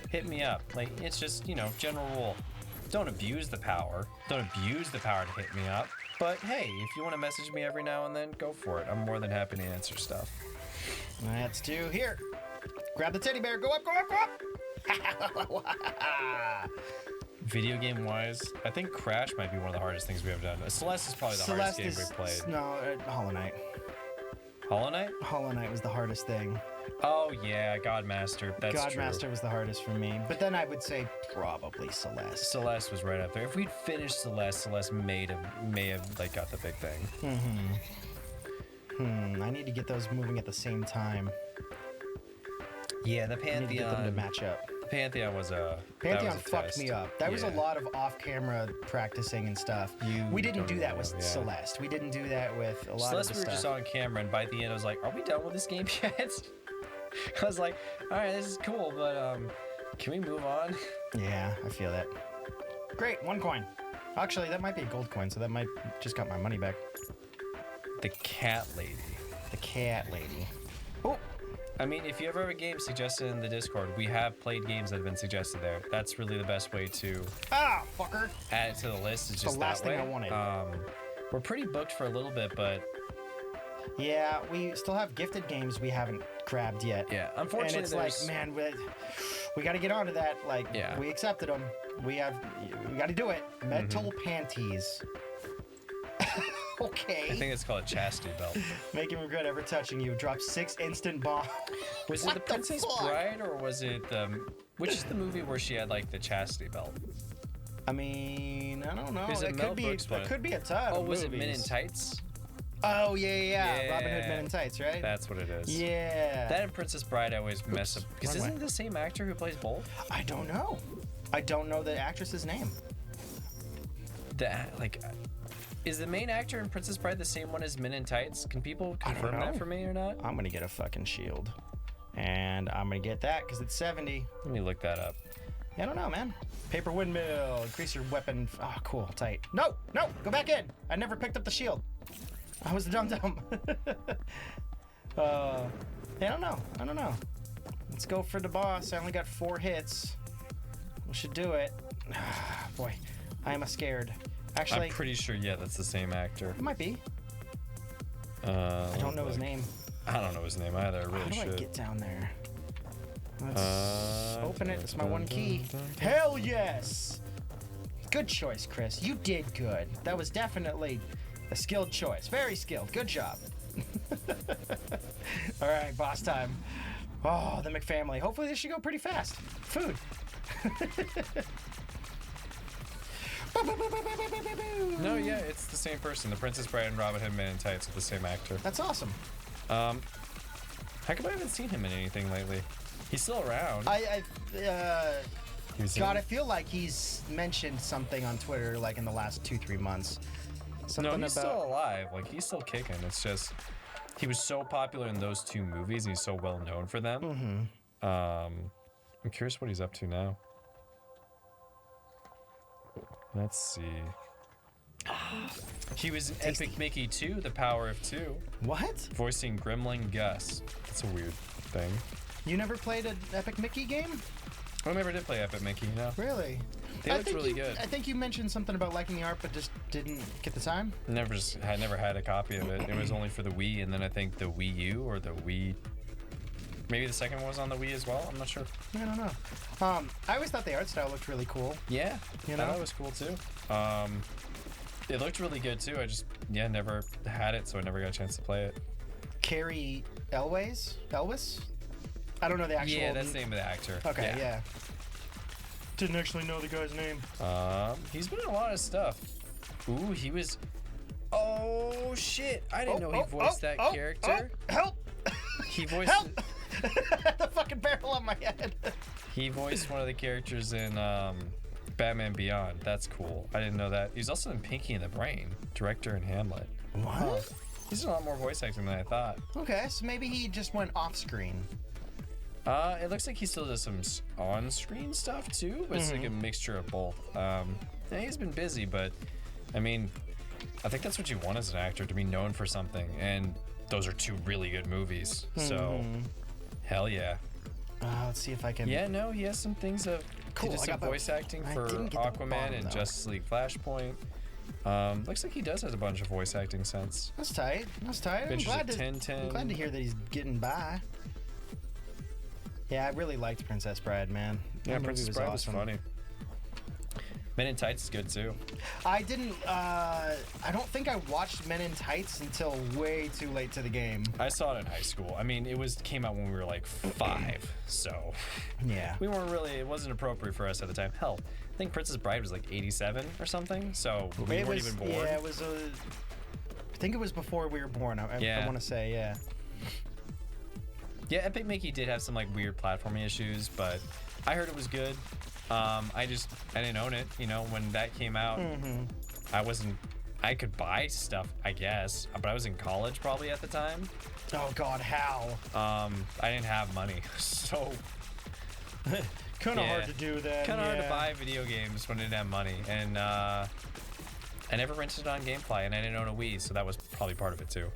hit me up. Like, it's just, general rule. Don't abuse the power. Don't abuse the power to hit me up. But hey, if you want to message me every now and then, go for it. I'm more than happy to answer stuff. Let's do here. Grab the teddy bear. Go up, go up, go up. Video game wise, I think Crash might be one of the hardest things we have done. Celeste is probably the hardest game we've played. No, Hollow Knight. Hollow Knight? Hollow Knight was the hardest thing. Oh yeah, Godmaster. That's true. Godmaster was the hardest for me. But then I would say probably Celeste. Celeste was right up there. If we'd finished Celeste may have like got the big thing. I need to get those moving at the same time. Yeah, the I need to get them to Pantheon. match up. The Pantheon was a Pantheon that was a fucked test. me up. That was a Yeah. lot of off-camera practicing and stuff. We didn't don't do that know, with yeah. Celeste. We didn't do that with a lot Celeste, of we the were just stuff. on camera, and by the end, I was like, "Are we done with this game yet?" I was like, "All right, this is cool, but can we move on?" Yeah, I feel that. Great, 1 coin. Actually, that might be a gold coin, so that might just got my money back. The cat lady. The cat lady. Oh, I mean, if you ever have a game suggested in the Discord, we have played games that have been suggested there. That's really the best way to fucker. add it to the list. Is just last that way. thing I wanted. We're pretty booked for a little bit, but Yeah, we still have gifted games we haven't grabbed yet. yeah, And unfortunately, it's like, there's man, we got to get onto that. Like, Yeah. we accepted them. We got to do it. Metal panties. Okay. I think it's called a chastity belt. Make him regret ever touching you. Drop 6 instant bombs. Was it What the the Princess fuck? Bride or was it which is the movie where she had like the chastity belt? I mean, I don't know. Is it It Mel could be. Brooks one? It could be a ton. Oh, of was it Men in movies. Tights? Oh yeah. Robin Hood Yeah. Men in Tights, right? That's what it is. Yeah. That and Princess Bride I always mess up because wrong isn't way. it the same actor who plays both? I don't know. I don't know the actress's name. Is the main actor in Princess Bride the same one as Men in Tights? Can people I don't confirm that know. for me or not? I'm gonna get a fucking shield, and I'm gonna get that because it's 70. Let me look that up. I don't know, man. Paper windmill. Increase your weapon. Oh, cool. Tight. No. Go back in. I never picked up the shield. I was the dum-dum. I don't know. Let's go for the boss. I only got 4 hits. We should do it. Boy, I am scared. Actually, I'm pretty sure, yeah, that's the same actor. it might be. I I don't know his name. I don't know his name either. I really How do I should. get down there? Let's open it. It's my 1 key. Hell yes! Good choice, Chris. You did good. That was definitely a skilled choice. Very skilled. Good job. All right, boss time. Oh, the McFamily. Hopefully this should go pretty fast. Food. No, yeah, it's the same person. The Princess Bride and Robin Hood Men in Tights are the same actor. That's awesome. How come I haven't seen him in anything lately? He's still around. I He's feel like he's mentioned something on Twitter like in the last 2-3 months. No, Something he's about still alive. Like, he's still kicking. It's just he was so popular in those 2 movies, and he's so well known for them. I'm curious what he's up to now. Let's see. He was in Tasty. Epic Mickey 2, The Power of 2, What? voicing Gremlin Gus. That's a weird thing. You never played an Epic Mickey game? I never did play Epic Mickey, no. Really? They looked think really you- good. I think you mentioned something about liking the art, but just didn't get the time. I never had a copy of it. It was only for the Wii, and then I think the Wii U or the Wii. Maybe the second one was on the Wii as well. I'm not sure. I don't know. I always thought the art style looked really cool. Yeah, You I know? thought it was cool too. It looked really good too. I just never had it, so I never got a chance to play it. Carrie Elwes? I don't know the actual. Yeah, that's the name of the actor. Okay, yeah. Didn't actually know the guy's name. He's been in a lot of stuff. Ooh, he was. Oh shit! I didn't know he voiced that character. Help! He voiced. Help! The fucking barrel on my head. He voiced one of the characters in Batman Beyond. That's cool. I didn't know that. He's also in Pinky and the Brain, director in Hamlet. What? He's done a lot more voice acting than I thought. Okay, so maybe he just went off screen. It looks like he still does some on-screen stuff too, but it's like a mixture of both. Yeah, he's been busy, but I mean, I think that's what you want as an actor, to be known for something, and those are 2 really good movies. So, hell yeah. Let's see if I can. Yeah, no, he has some things of. Cool, He did I some got voice acting I for didn't get the Aquaman bottom, and though. Justice League Flashpoint. Looks like he does has a bunch of voice acting sense. That's tight. That's tight. I'm Adventures glad, of to, Tintin. I'm glad to hear that he's getting by. Yeah, I really liked Princess Bride, man. Yeah, That movie Princess Bride was awesome. funny. Men in Tights is good too. I didn't. I don't think I watched Men in Tights until way too late to the game. I saw it in high school. I mean, came out when we were like 5, so Yeah. we weren't really. It wasn't appropriate for us at the time. Hell, I think Princess Bride was like 87 or something, so we It weren't was- even born. Yeah, it was. I think it was before we were born. I Yeah. want to say, yeah. Yeah, Epic Mickey did have some like weird platforming issues, but I heard it was good. I didn't own it. You know, when that came out, I could buy stuff, I guess, but I was in college probably at the time. Oh God, how? I didn't have money, so Kind of Yeah. hard to do that. kind of hard to buy video games when I didn't have money, and I never rented it on GameFly, and I didn't own a Wii, so that was probably part of it too.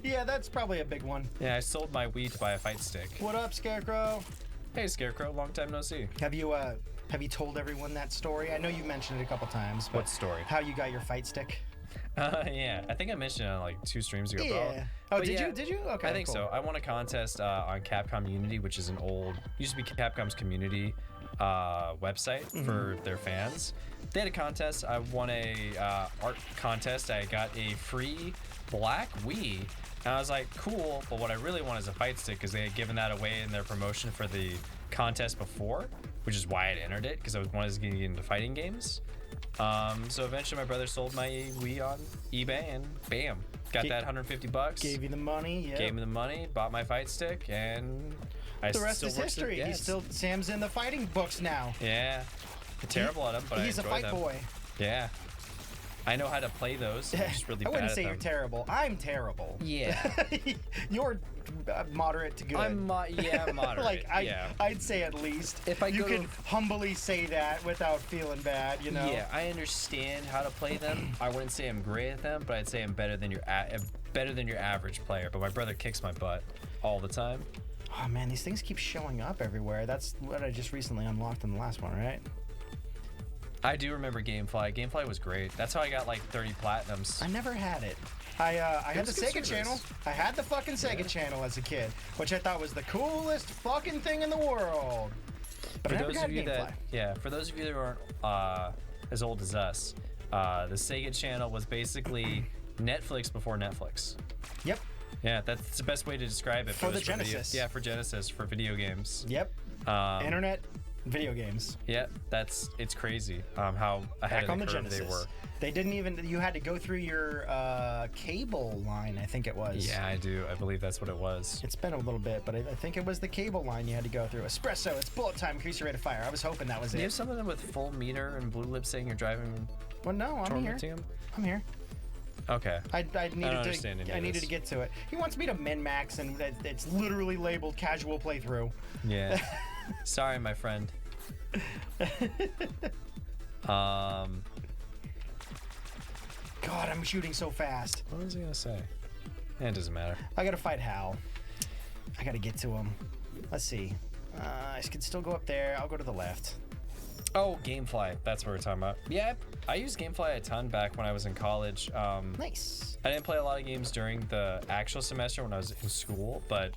Yeah, that's probably a big one. Yeah, I sold my Wii to buy a fight stick. What up, Scarecrow? Hey, Scarecrow, long time no see. Have you told everyone that story? I know you mentioned it a couple times, but What story? how you got your fight stick? Yeah, I think I mentioned it on like 2 streams ago. Yeah. But Did yeah, you? Did you? Okay. I think cool. so. I won a contest on Capcom Unity, which is used to be Capcom's community website for their fans. They had a contest. I won a art contest. I got a free black Wii. And I was like, cool, but what I really want is a fight stick, because they had given that away in their promotion for the contest before, which is why I had entered it, because I wanted to get into fighting games. So eventually my brother sold my Wii on eBay, and bam, got that $150. Gave you the money. Yeah. Gave me the money, bought my fight stick, and The rest still is works history. yeah, He's it's- Sam's in the fighting books now. Yeah, I'm terrible at them, but He's I a enjoy fight them. boy. Yeah, I know how to play those. I'm just really I bad wouldn't at say them. you're terrible. I'm terrible. Yeah, You're moderate to good. I'm moderate. like yeah. I'd say at least. If I you go can to- humbly say that without feeling bad, you know. Yeah, I understand how to play them. I wouldn't say I'm great at them, but I'd say I'm better than your average player. But my brother kicks my butt all the time. Oh man, these things keep showing up everywhere. That's what I just recently unlocked in the last one, right? I do remember GameFly. GameFly was great. That's how I got like 30 platinums. I never had it. I had the was a good Sega service. channel. I had the fucking Sega channel as a kid, which I thought was the coolest fucking thing in the world. But I never got GameFly. For those of you that aren't as old as us, the Sega channel was basically Netflix before Netflix. Yep. Yeah, that's the best way to describe it. For It was the Genesis. for Genesis, for video games. Yep. Um, Internet video games. Yeah, it's crazy how ahead Back on of the the curve Genesis. they were. They didn't even. You had to go through your cable line. I think it was. Yeah, I do. I believe that's what it was. It's been a little bit, but I think it was the cable line you had to go through. Espresso, it's bullet time, increase your rate of fire. I was hoping that was Do you it. have something with full meter and blue lip saying you're driving Well, no, I'm here. tormenting him? I'm here. Okay. I needed understand any I of needed this. to get to it. He wants me to min max, and it's literally labeled casual playthrough. Yeah. Sorry, my friend. God, I'm shooting so fast. What was he gonna say? It doesn't matter. I gotta fight Hal. I gotta get to him. Let's see. I can still go up there. I'll go to the left. Oh, GameFly. That's what we're talking about. Yeah, I used GameFly a ton back when I was in college. Nice. I didn't play a lot of games during the actual semester when I was in school, but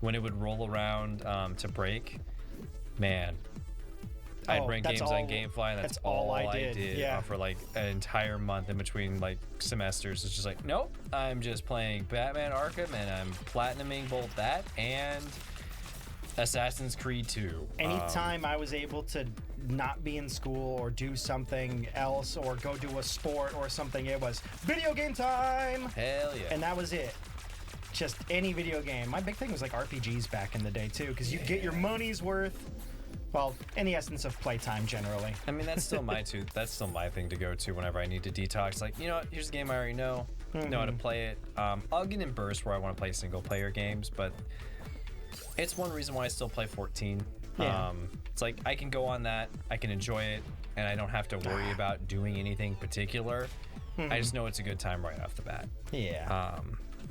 when it would roll around to break, man, I'd run games on GameFly, and that's all I did yeah. for like an entire month in between like semesters. It's just like, nope, I'm just playing Batman Arkham, and I'm platinuming both that and Assassin's Creed 2. Anytime I was able to not be in school or do something else or go do a sport or something, it was video game time. Hell yeah. And that was it. Just any video game. My big thing was like RPGs back in the day too, because you get your money's worth. Well, in the essence of playtime generally. I mean, that's still that's still my thing to go to whenever I need to detox. Like, you know what? Here's a game I already know how to play it. I'll get in bursts where I want to play single player games, but it's one reason why I still play 14. Yeah. It's like I can go on that, I can enjoy it, and I don't have to worry about doing anything particular. I just know it's a good time right off the bat. Yeah.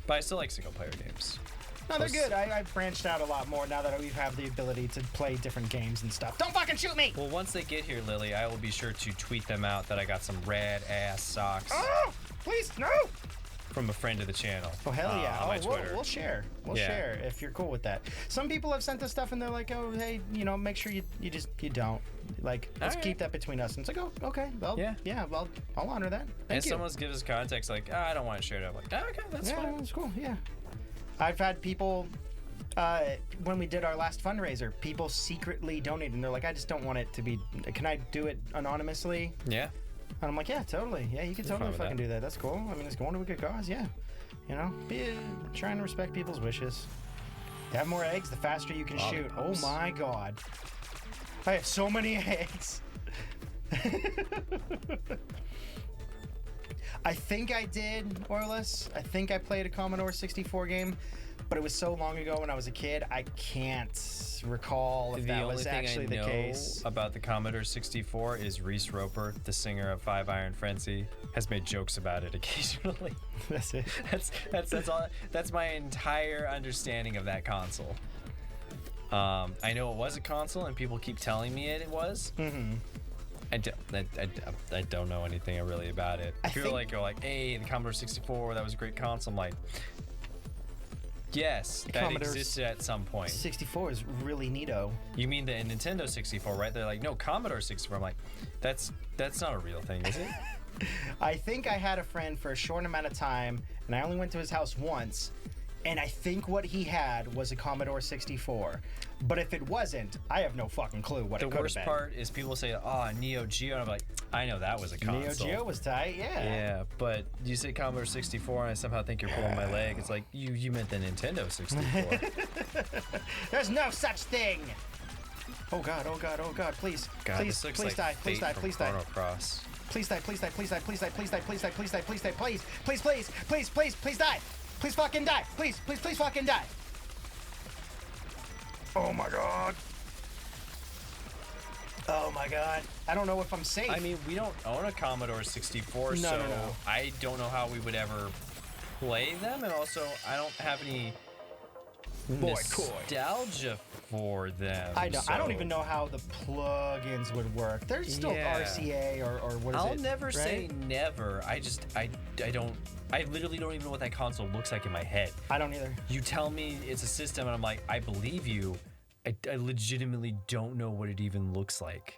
But I still like single player games. No, they're good. I've branched out a lot more now that we have the ability to play different games and stuff. Don't fucking shoot me! Well, once they get here, Lily, I will be sure to tweet them out that I got some rad ass socks Oh! Please, no! from a friend of the channel. Oh, hell yeah. On my Oh, Twitter. we'll share. We'll Yeah. share if you're cool with that. Some people have sent us stuff and they're like, oh, hey, you know, make sure you don't. Like, let's Alright. keep that between us. And it's like, oh, okay. Well, Yeah. well, I'll honor that. And Thank you. someone gives us context like, I don't want to share it. I'm like, okay, that's Yeah, fine. that's cool. Yeah. I've had people, when we did our last fundraiser, people secretly donated. And they're like, I just don't want it to be, can I do it anonymously? Yeah. And I'm like, yeah, totally. Yeah, you can totally fine with fucking that. do that. That's cool. I mean, it's going to a good cause. Yeah. You know, trying to respect people's wishes. Have more eggs, the faster you can shoot. Oh Lollipops. my god. I have so many eggs. I think I did, Orlis. I think I played a Commodore 64 game, but it was so long ago when I was a kid, I can't recall if The that only was thing actually I the know case. about the Commodore 64 is Reese Roper, the singer of Five Iron Frenzy, has made jokes about it occasionally. That's it. That's all. That's my entire understanding of that console. I know it was a console, and people keep telling me it was. Mm-hmm. I don't know anything really about it. I People think- go like, "Hey, the Commodore 64, that was a great console." I'm like, yes, that Commodore existed at some point. 64 is really neato. You mean the Nintendo 64, right? They're like, no, Commodore 64. I'm like, that's not a real thing, is it? I think I had a friend for a short amount of time, and I only went to his house once, and I think what he had was a Commodore 64. But if it wasn't, I have no fucking clue what The it could have worst been. part is people say, oh, Neo Geo, and I'm like, I know that was a console. Neo Geo was tight, yeah. Yeah, but you say Commodore 64, and I somehow think you're pulling my leg. It's like, you meant the Nintendo 64. There's no such thing! Oh god, oh god, oh god, please. God, please, this looks please like die, please Fate die, from please die. Chrono Cross. Please die, please die, please die, please die, please die, please die, please die, please die, please die, please, please, please, please, please die! Please fucking die! Please, please, please fucking die! Oh my god. Oh my god. I don't know if I'm safe. I mean, we don't own a Commodore 64, No, so no, no. I don't know how we would ever play them, and also I don't have any Boy, coy. nostalgia for them. I don't so even know how the plugins would work. There's still Yeah. RCA or what is it? I'll never say right? never. I don't. I literally don't even know what that console looks like in my head. I don't either. You tell me it's a system, and I'm like, I believe you. I legitimately don't know what it even looks like.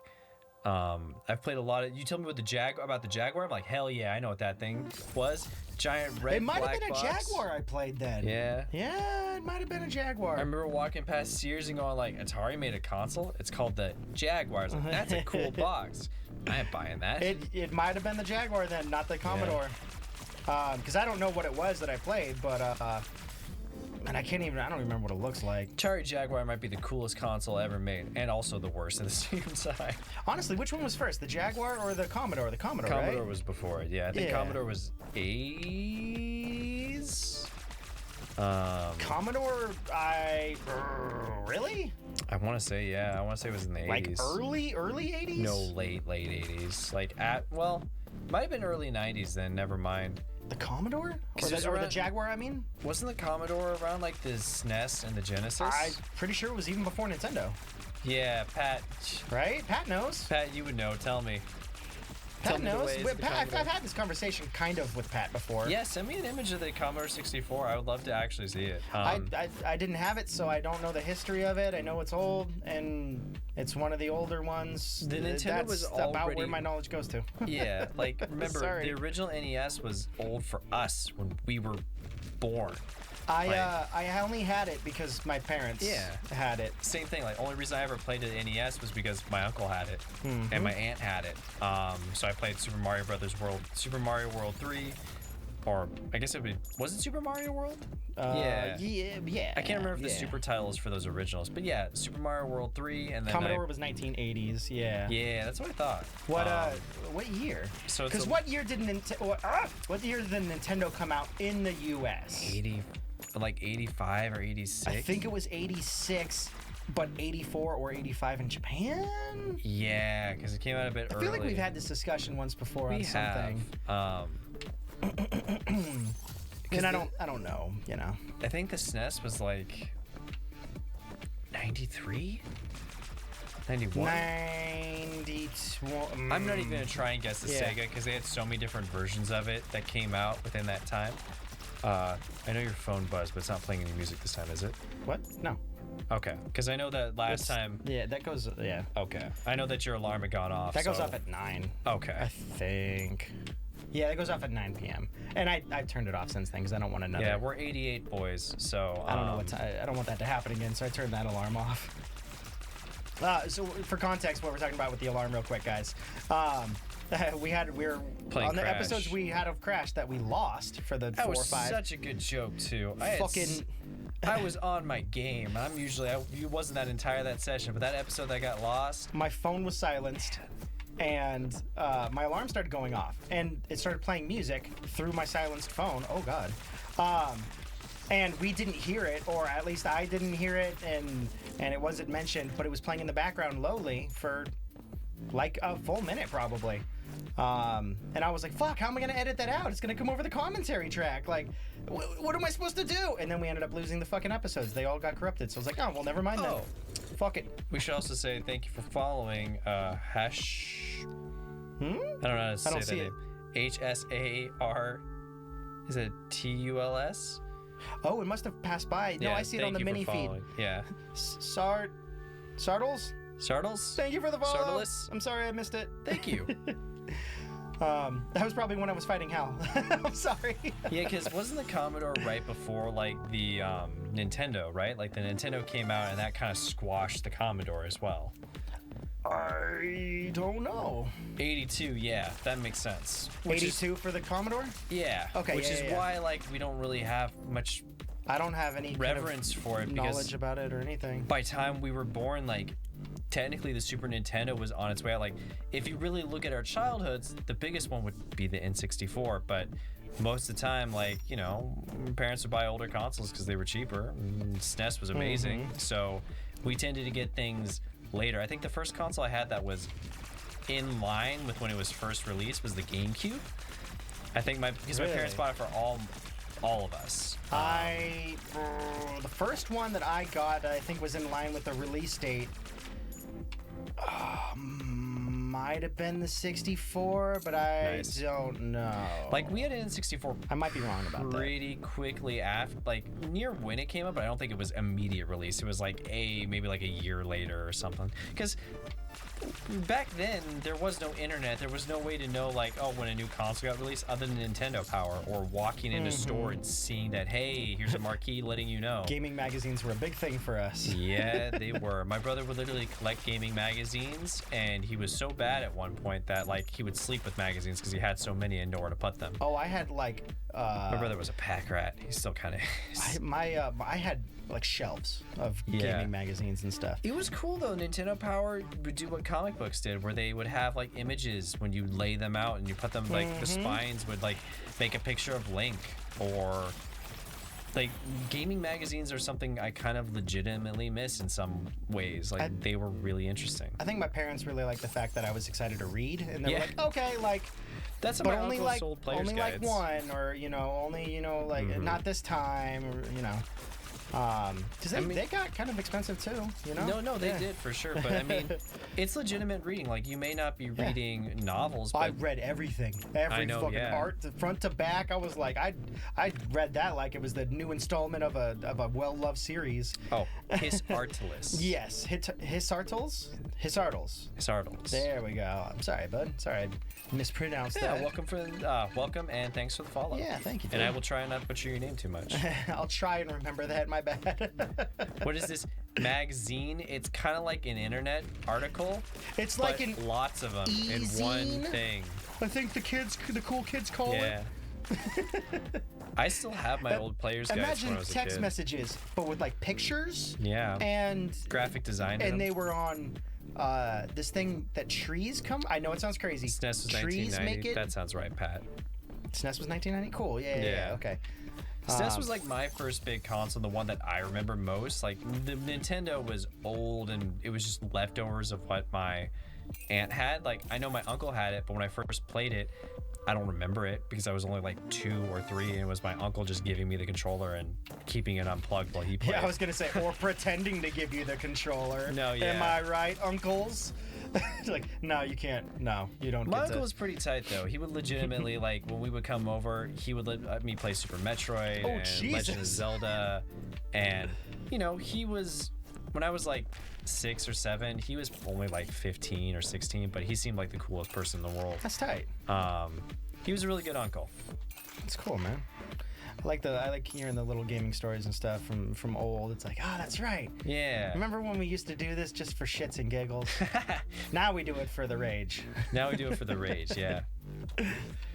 I've played a lot of. You told me what about the Jaguar. I'm like, hell yeah, I know what that thing was. Giant red. It might have black been a box. Jaguar I played then. Yeah. Yeah, it might have been a Jaguar. I remember walking past Sears and going like, Atari made a console. It's called the Jaguar. I was like, that's a cool box. I ain't buying that. It might have been the Jaguar then, not the Commodore. Because I don't know what it was that I played, but and I don't remember what it looks like. Atari Jaguar might be the coolest console ever made, and also the worst at the same time. Honestly, which one was first, the Jaguar or the Commodore? The Commodore, Commodore right? was before it. Yeah, I think Commodore was A's. Commodore, really? I want to say, yeah. I want to say it was in the 80s. Like early 80s? No, late 80s. Like might have been early 90s then. Never mind. The Commodore? Or it was the around- Jaguar, I mean? Wasn't the Commodore around like the SNES and the Genesis? I'm pretty sure it was even before Nintendo. Yeah, Pat. Right? Pat knows. Pat, you would know. Tell me. Pat me the knows. ways Wait, of the Pat, I've Commodore. had this conversation kind of with Pat before. Yeah, send me an image of the Commodore 64. I would love to actually see it. I didn't have it, so I don't know the history of it. I know it's old, and it's one of the older ones. The Nintendo That's was about already- where my knowledge goes to. Yeah, like remember Sorry. the original NES was old for us when we were born. I only had it because my parents had it. Same thing. Like only reason I ever played the NES was because my uncle had it Mm-hmm. and my aunt had it. So I played Super Mario World 3, or I guess was it Super Mario World? Yeah. I can't remember if the super titles for those originals, but yeah, Super Mario World 3, and then Commodore was 1980s. Yeah. Yeah, that's what I thought. What year? So it's Because what year did what year did Nintendo come out in the U.S.? 85 or 86. I think it was 86, but 84 or 85 in Japan. Yeah, because it came out a bit early. I feel like we've had this discussion once before on something. And I don't know, you know. I think the SNES was like 93, 91. 92. I'm not even gonna try and guess the Sega because they had so many different versions of it that came out within that time. I know your phone buzzed, but it's not playing any music this time, is it? What? No. Okay, because I know that last time. Yeah, that goes. Yeah. Okay, I know that your alarm had gone off. That goes off at 9. Okay. I think. Yeah, it goes off at 9 p.m. And I've turned it off since then because I don't want another. Yeah, we're 88 boys, so. I don't know I don't want that to happen again, so I turned that alarm off. So for context, what we're talking about with the alarm, real quick, guys. We were Playing on the Crash. episodes we had of Crash that we lost for the That 4 or was 5. such a good joke too. I was on my game. It wasn't that entire that session, but that episode that got lost. My phone was silenced, and my alarm started going off, and it started playing music through my silenced phone. Oh God. And we didn't hear it, or at least I didn't hear it, and it wasn't mentioned, but it was playing in the background lowly for like a full minute probably. And I was like, fuck, how am I gonna edit that out? It's gonna come over the commentary track. Like, what am I supposed to do? And then we ended up losing the fucking episodes. They all got corrupted. So I was like, oh, well, never mind then. Fuck it. We should also say thank you for following Hash. I don't know how to say that name. HSAR. Is it TULS? Oh, it must have passed by. No, I see it on the mini feed. Yeah. Sartles? Sartles? Thank you for the follow. Sartles? I'm sorry I missed it. Thank you. That was probably when I was fighting Hal. I'm sorry. Yeah, because wasn't the Commodore right before like the Nintendo, right? Like the Nintendo came out and that kind of squashed the Commodore as well. I don't know. 82, yeah, that makes sense. 82 for the Commodore? Yeah. Okay, Which is yeah. why like we don't really have much I don't have any reverence for it because knowledge about it or anything. by time we were born, like technically the Super Nintendo was on its way out. Like if you really look at our childhoods, the biggest one would be the N64, but most of the time, like, you know, parents would buy older consoles because they were cheaper. SNES was amazing. So we tended to get things later. I think the first console I had that was in line with when it was first released was the GameCube. I think because my parents bought it for all of us. The first one that I got, I think, was in line with the release date. Might have been the 64, but I don't know. Like we had an N64. I might be wrong about that. Pretty quickly after, like near when it came out, but I don't think it was immediate release. It was like maybe like a year later or something. Because back then there was no internet. There was no way to know like, oh, when a new console got released other than Nintendo Power or walking into a store and seeing that, hey, here's a marquee letting you know. Gaming magazines were a big thing for us. Yeah, they were. My brother would literally collect gaming magazines, and he was so bad at one point that like he would sleep with magazines because he had so many and nowhere to put them. Oh, I had like My brother was a pack rat. He's still kind of. I had like shelves of Yeah. gaming magazines and stuff. It was cool though. Nintendo Power would do what comic books did, where they would have like images when you lay them out and you put them like the spines would like make a picture of Link, or like gaming magazines are something I kind of legitimately miss in some ways. Like they were really interesting. I think my parents really liked the fact that I was excited to read, and they were Yeah. like, okay, like. That's what But my only uncle like sold players only guides. like one, or only like not this time, or because they got kind of expensive too, No, they Yeah. did for sure. But I mean, it's legitimate reading. Like you may not be reading novels, but I read everything, every know, fucking yeah. art, front to back. I was like, I read that like it was the new installment of a well-loved series. oh, his Artlist. Yes, Hisartles. There we go. I'm sorry, bud. Sorry, I mispronounced Yeah, that. welcome, and thanks for the follow. Yeah, thank you. And I dude. will try and not butcher your name too much. I'll try and remember that. My bad. What is this magazine? It's kind of like an internet article. It's but like an lots of them in one e-zine? thing. I think the cool kids call Yeah. I still have my old players guides Imagine when I was a text kid. messages, but with like pictures. Yeah. And Graphic design. in and them. they were on this thing that trees come. I know it sounds crazy. SNES was trees 1990. make it. That sounds right, Pat. SNES was 1990. Cool. Yeah. Okay. SNES was like my first big console, the one that I remember most. Like the Nintendo was old and it was just leftovers of what my aunt had. Like I know my uncle had it, but when I first played it, I don't remember it because I was only like 2 or 3, and it was my uncle just giving me the controller and keeping it unplugged while he played. Yeah, I was gonna say, or pretending to give you the controller. No, yeah. Am I right, uncles? Like, no, you can't. No, you don't. My get uncle to... was pretty tight though. He would legitimately like when we would come over, he would let me play Super Metroid and Legend of Jesus. Zelda, and he was when I was like 6 or 7. He was only like 15 or 16, but he seemed like the coolest person in the world. That's tight. He was a really good uncle. It's cool, man. I like hearing the little gaming stories and stuff from old. It's like, oh, that's right. Yeah. Remember when we used to do this just for shits and giggles? Now we do it for the rage. Now we do it for the rage, yeah.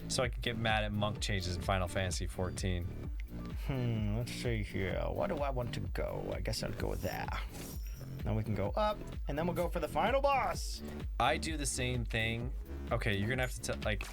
So I can get mad at monk changes in Final Fantasy 14. Let's see here. Where do I want to go? I guess I'll go there. Then we can go up, and then we'll go for the final boss. I do the same thing. Okay, you're gonna have to like.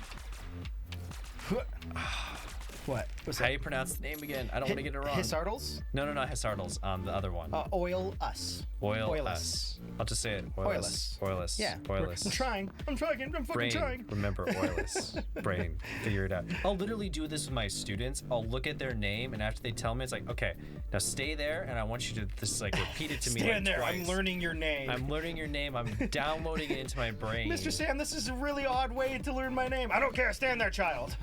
What? What's How that? do you pronounce the name again? I don't want to get it wrong. Hisartles? No, not Hisartles. The other one. Oil us. Oil us. I'll just say it. Oilless. Oilless. Yeah. Oilless. I'm trying. I'm fucking Brain. trying. Remember, oilless. Brain. Figure it out. I'll literally do this with my students. I'll look at their name, and after they tell me, it's like, okay, now stay there, and I want you to just like repeat it to me like Stand there. twice. I'm learning your name. I'm learning your name. I'm downloading it into my brain. Mr. Sam, this is a really odd way to learn my name. I don't care. Stand there, child.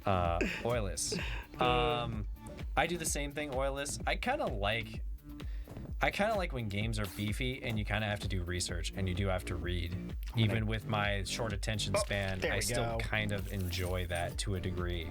Oilless. I do the same thing, oilless. I kind of like when games are beefy and you kind of have to do research and you do have to read. Even with my short attention span, there I we still go. kind of enjoy that to a degree.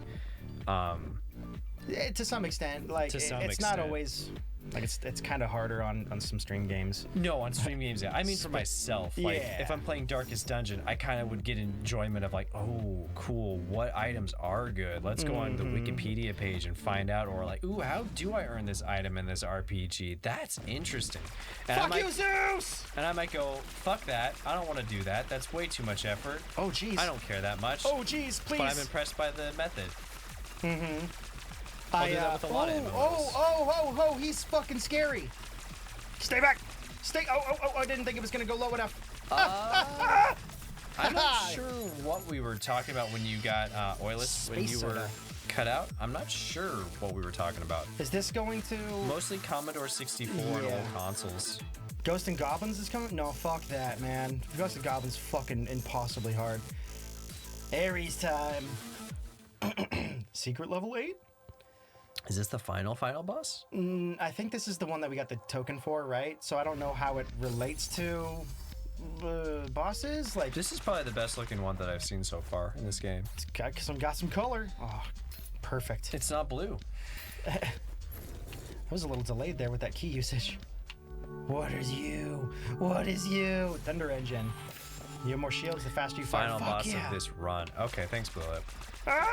To some extent, like To some it's not extent. always like it's kind of harder on some stream games. No, on stream games, yeah. I mean, for myself, like Yeah. if I'm playing Darkest Dungeon, I kind of would get enjoyment of like, oh, cool, what items are good? Let's go on the Wikipedia page and find out, or like, ooh, how do I earn this item in this RPG? That's interesting. And Fuck you, Zeus! And I might go, fuck that. I don't want to do that. That's way too much effort. Oh, jeez. I don't care that much. Oh, jeez, please. But I'm impressed by the method. I'll do that with a lot of MMOs. Oh, he's fucking scary. Stay back. Stay. Oh, I didn't think it was going to go low enough. I'm not sure what we were talking about when you got Oilless, when Space you were soda. cut out. I'm not sure what we were talking about. Is this going to... Mostly Commodore 64 and Yeah. old consoles. Ghost and Goblins is coming? No, fuck that, man. Ghost and Goblins fucking impossibly hard. Ares time. Secret level 8? Is this the final boss? I think this is the one that we got the token for, right? So I don't know how it relates to bosses. Like, This is probably the best looking one that I've seen so far in this game. it's got some color. Oh, perfect. It's not blue. I was a little delayed there with that key usage. What is you? What is you? Thunder Engine. You have more shields the faster you fire. Final Fuck boss yeah. of this run. Okay, thanks, Blue Lip. Ah!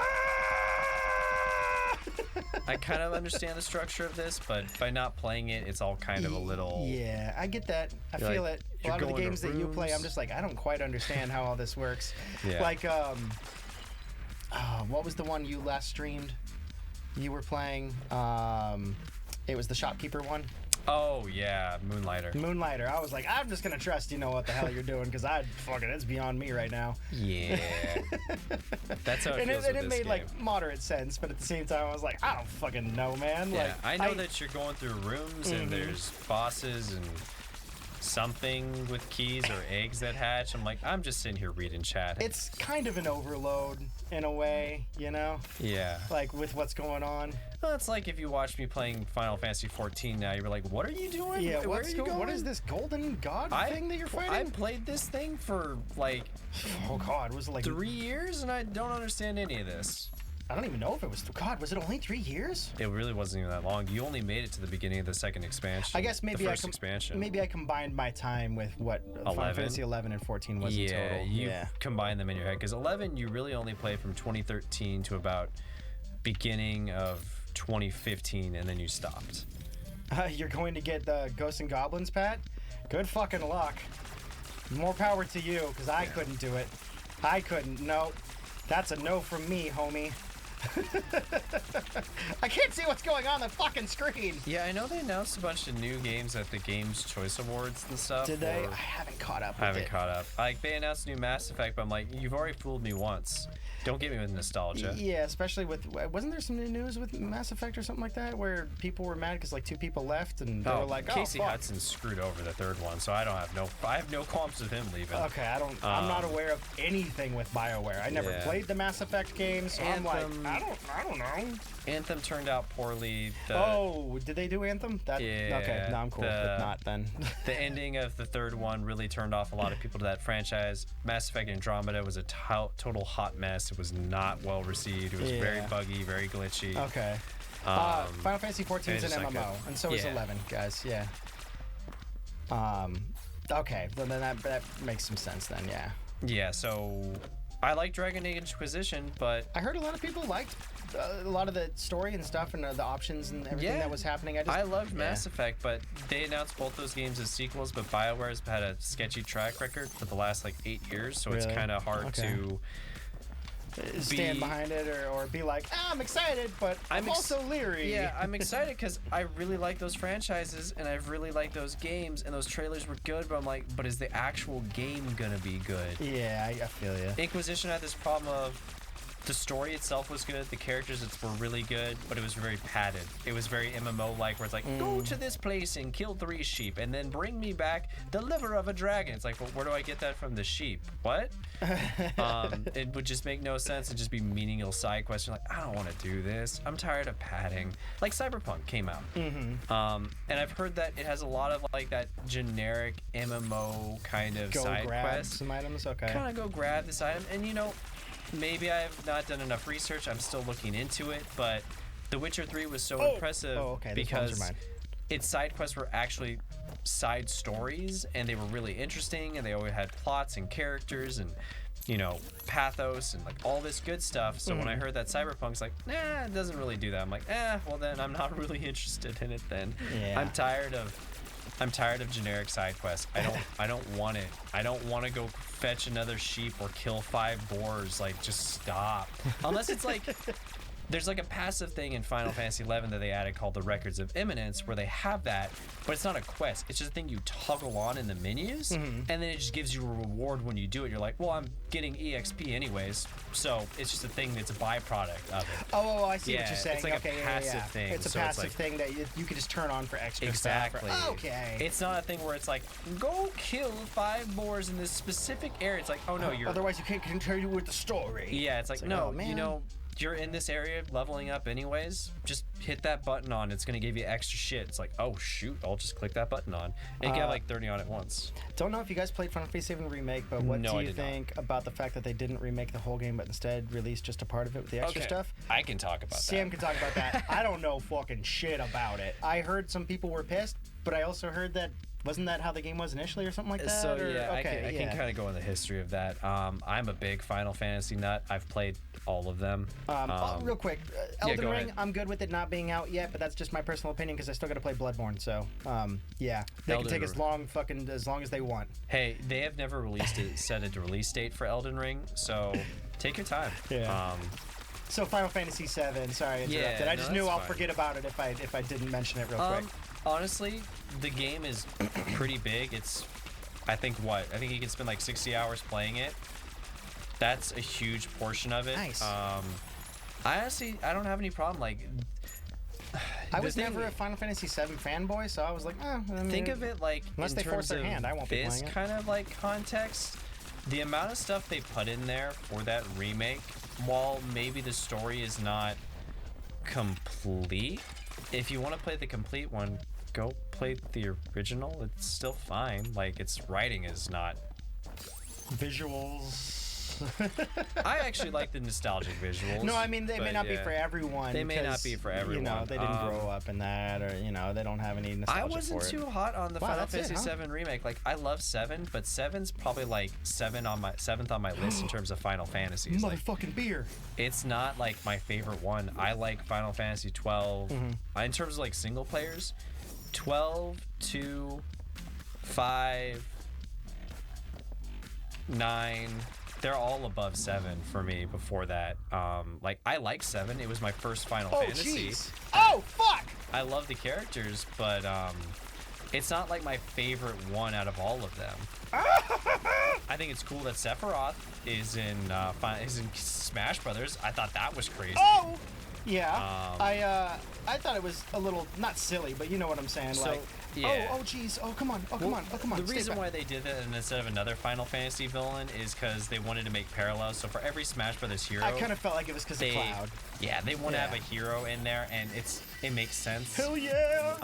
I kind of understand the structure of this, but by not playing it, it's all kind of a little. Yeah, I get that. I You're feel like, it. A you're lot of the going to games that you play, I'm rooms. just like, I don't quite understand how all this works. Yeah. Like, what was the one you last streamed? You were playing. It was the shopkeeper one. Oh yeah, Moonlighter. Moonlighter. I was like, I'm just gonna trust you know what the hell you're doing because it's beyond me right now. Yeah. That's how it And feels it with this made game. like moderate sense, but at the same time, I was like, I don't fucking know, man. Yeah, Like, I know that you're going through rooms and there's bosses and something with keys or eggs that hatch. I'm like, I'm just sitting here reading chat. It's kind of an overload in a way, you know, Yeah. like with what's going on. Well, it's like if you watch me playing Final Fantasy 14 now, you're like, what are you doing? Yeah, Where are you going? what is this golden god thing that you're I fighting? played this thing for like Oh god, was it like 3 years and I don't understand any of this. I don't even know if it was. God, was it only 3 years? It really wasn't even that long. You only made it to the beginning of the second expansion. I guess maybe the first expansion. Maybe I combined my time with what Final 11? Fantasy 11 and 14 was in total. You combine them in your head because 11 you really only play from 2013 to about beginning of 2015 and then you stopped. You're going to get the Ghosts and Goblins, Pat? Good fucking luck. More power to you, because I couldn't do it. I couldn't. No. That's a no from me, homie. I can't see what's going on the fucking screen. Yeah, I know they announced a bunch of new games at the Games Choice Awards and stuff. Did they? or- I haven't caught up with I haven't it. caught up. Like they announced new Mass Effect, but I'm like, you've already fooled me once. Don't get me with nostalgia. Yeah, especially with wasn't there some new news with Mass Effect or something like that where people were mad because like 2 people left and they were like, Casey oh, fuck. Hudson screwed over the third one, so I have no qualms with him leaving. Okay, I'm not aware of anything with BioWare. I never yeah. played the Mass Effect games, so I'm like, Anthem- I don't know. Anthem turned out poorly. Oh, did they do Anthem? Yeah, Okay, no, I'm cool. If not, then. The ending of the third one really turned off a lot of people to that franchise. Mass Effect Andromeda was a total hot mess. It was not well received. It was very Yeah. buggy, very glitchy. Okay. Final Fantasy 14 is an just not MMO, good. and so is Yeah. 11, guys. Yeah. Okay, well, then that makes some sense then. Yeah. Yeah, so I like Dragon Age Inquisition, but I heard a lot of people liked a lot of the story and stuff and the options and everything Yeah. that was happening. I loved Mass Effect, but they announced both those games as sequels, but BioWare's had a sketchy track record for the last like 8 years, so it's Really? kind of hard Okay. to stand behind it or be like, I'm excited, but I'm also leery. Yeah, I'm excited because I really like those franchises and I really like those games and those trailers were good, but I'm like, but is the actual game gonna be good? Yeah, I feel you. Inquisition had this problem of the story itself was good, the characters were really good, but it was very padded. It was very MMO-like, where it's like, go to this place and kill 3 sheep, and then bring me back the liver of a dragon. It's like, well, where do I get that from the sheep? What? It would just make no sense and just be meaningless side quests. You're like, I don't want to do this. I'm tired of padding. Like Cyberpunk came out, and I've heard that it has a lot of like that generic MMO kind of Go side grab quest. some items. Okay. Kind of go grab this item, and you know, maybe I have not done enough research. I'm still looking into it, but The Witcher 3 was so impressive okay. These ones are because mine. its side quests were actually side stories, and they were really interesting, and they always had plots and characters and, you know, pathos and like all this good stuff. So when I heard that Cyberpunk's like, nah, it doesn't really do that, I'm like, well then I'm not really interested in it then. Yeah. I'm tired of generic side quests. I don't want it. I don't want to go fetch another sheep or kill 5 boars. Like, just stop. Unless it's like, there's like a passive thing in Final Fantasy 11 that they added called the Records of Imminence, where they have that, but it's not a quest. It's just a thing you toggle on in the menus, and then it just gives you a reward when you do it. You're like, well, I'm getting EXP anyways, so it's just a thing that's a byproduct of it. Oh, I see what Yeah, you're saying. it's like a okay, passive thing, It's a so it's passive like- thing that you can just turn on for extra Exactly. stuff. Okay. It's not a thing where it's like, go kill 5 boars in this specific area. It's like, oh no, you're... Otherwise, you can't continue with the story. Yeah, it's like, like, no, oh, man. you know, you're in this area leveling up anyways, just hit that button on. It's gonna give you extra shit. It's like, oh shoot, I'll just click that button on. And you can have like 30 on at once. Don't know if you guys played Final Fantasy VII Remake, but what No, do I you did not. think about the fact that they didn't remake the whole game, but instead released just a part of it with the extra stuff? I can talk about Sam that. can talk about that. I don't know fucking shit about it. I heard some people were pissed, but I also heard that wasn't that how the game was initially or something like that? So or, yeah, okay, I can kind of go in the history of that. I'm a big Final Fantasy nut. I've played all of them. Real quick, Elden go Ring, ahead. I'm good with it not being out yet, but that's just my personal opinion because I still got to play Bloodborne. So, yeah, they Elden can take Ring. as long as they want. Hey, they have never set a release date for Elden Ring, so take your time. Yeah. So Final Fantasy VII. Sorry, I interrupted. Yeah, I just no, knew that's I'll fine. forget about it if I didn't mention it real quick. Honestly, the game is pretty big. It's, I think you can spend like 60 hours playing it. That's a huge portion of it. Nice. I don't have any problem. Like, I was never a Final Fantasy VII fanboy, so I was like, think of it like unless in they force terms their of hand, I won't be this playing it. kind of like context. The amount of stuff they put in there for that remake, while maybe the story is not complete, if you want to play the complete one, go play the original. It's still fine. Like, its writing is not. Visuals. I actually like the nostalgic visuals. No, I mean they may but not be yeah. for everyone. They may not 'cause, be for everyone. You know, they didn't grow up in that, or they don't have any nostalgia I wasn't for it. too hot on the Wow, Final that's it, Fantasy huh? VII remake. Like, I love 7, but 7's probably like 7th on my list in terms of Final Fantasies. Like, Motherfucking beer. it's not like my favorite one. I like Final Fantasy 12. In terms of like single players, 12, 2, 5, 9. They're all above 7 for me before that. Like, I like 7. It was my first Final Oh Fantasy. jeez. Oh fuck. I love the characters, but it's not like my favorite one out of all of them. I think it's cool that Sephiroth is in Smash Brothers. I thought that was crazy. Oh. Yeah. I thought it was a little not silly, but you know what I'm saying. So, like, yeah. oh jeez. Oh come on. Oh come on. Oh come on. The Stay reason back. why they did that instead of another Final Fantasy villain is because they wanted to make parallels. So for every Smash Brothers hero, I kind of felt like it was because of Cloud. Yeah, they want to Yeah. have a hero in there, and it makes sense. Hell yeah.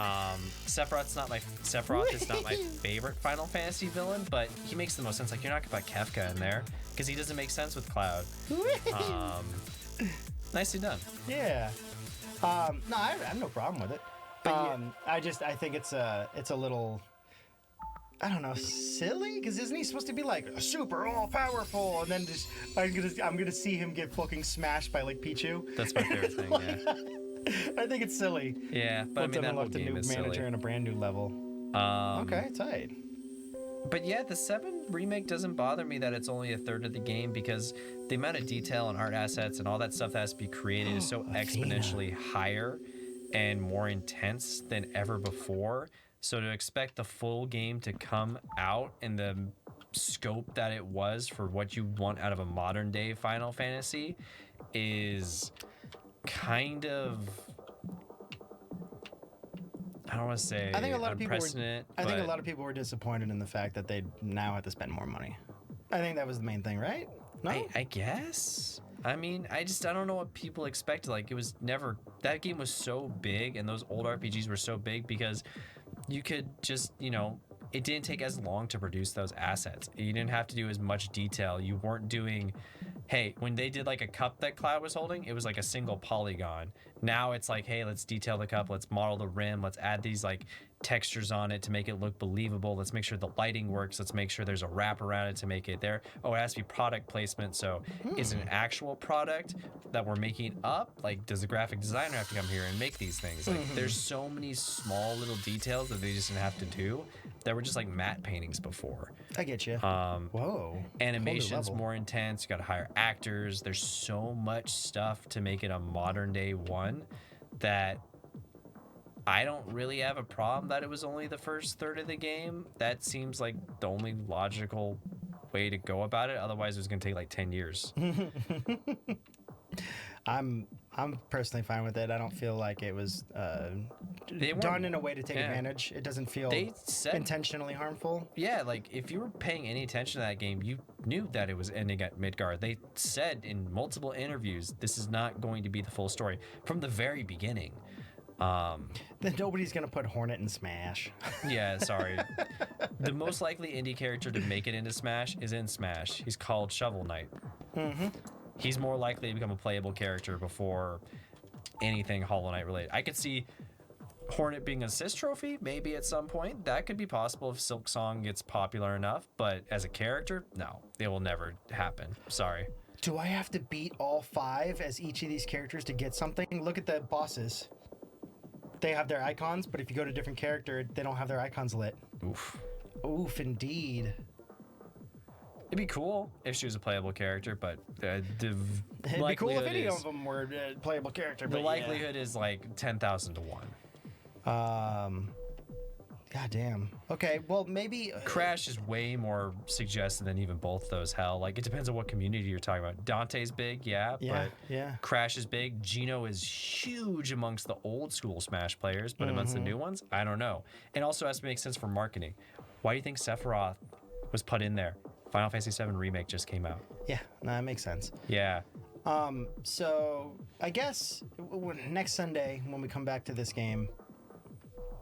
Sephiroth is not my favorite Final Fantasy villain, but he makes the most sense. Like, you're not gonna put Kefka in there because he doesn't make sense with Cloud. Nicely done. Yeah. No, I have no problem with it. But I think it's a little, I don't know, silly. Because isn't he supposed to be like super all powerful, and then just I'm gonna see him get fucking smashed by like Pichu. That's my favorite thing. Yeah. I think it's silly. Yeah, but I mean, that whole unlocked a game new is manager silly. and a brand new level. Okay, tight. But yeah, the 7 remake doesn't bother me that it's only a third of the game, because the amount of detail and art assets and all that stuff that has to be created is so exponentially higher and more intense than ever before. So to expect the full game to come out in the scope that it was for what you want out of a modern day Final Fantasy is kind of, I don't want to say I think a lot of people unprecedented. I think a lot of people were disappointed in the fact that they now have to spend more money. I think that was the main thing, right? No. I guess. I mean, I don't know what people expected. Like, it was never, that game was so big, and those old RPGs were so big because you could just, it didn't take as long to produce those assets. You didn't have to do as much detail. You weren't doing, hey, when they did like a cup that Cloud was holding, it was like a single polygon. Now it's like, hey, let's detail the cup, let's model the rim, let's add these like textures on it to make it look believable. Let's make sure the lighting works. Let's make sure there's a wrap around it to make it there. Oh, it has to be product placement. So is it an actual product that we're making up? Like, does the graphic designer have to come here and make these things? Like, there's so many small little details that they just didn't have to do that were just like matte paintings before. I get you. Whoa. Animation's level. more intense. You got to hire actors. There's so much stuff to make it a modern day one that I don't really have a problem that it was only the first third of the game. That seems like the only logical way to go about it. Otherwise, it was going to take like 10 years. I'm personally fine with it. I don't feel like it was done in a way to take advantage. It doesn't feel intentionally harmful. Yeah, like if you were paying any attention to that game, you knew that it was ending at Midgard. They said in multiple interviews, this is not going to be the full story from the very beginning. Then nobody's gonna put Hornet in Smash. Yeah, sorry. The most likely indie character to make it into Smash is in Smash. He's called Shovel Knight. Mm-hmm. He's more likely to become a playable character before anything Hollow Knight related. I could see Hornet being an assist trophy, maybe at some point. That could be possible if Silk Song gets popular enough, but as a character, no, it will never happen. Sorry. Do I have to beat all 5 as each of these characters to get something? Look at the bosses. They have their icons, but if you go to a different character, they don't have their icons lit. Oof. Oof, indeed. It'd be cool if she was a playable character, but It'd be cool if any of them were a playable character. The likelihood is like 10,000 to 1. God damn. Okay, well, maybe... Crash is way more suggested than even both those, hell. Like, it depends on what community you're talking about. Dante's big, but Crash is big. Gino is huge amongst the old school Smash players, but amongst the new ones, I don't know. And also has to make sense for marketing. Why do you think Sephiroth was put in there? Final Fantasy VII Remake just came out. Yeah, no, that makes sense. Yeah. So, I guess next Sunday, when we come back to this game...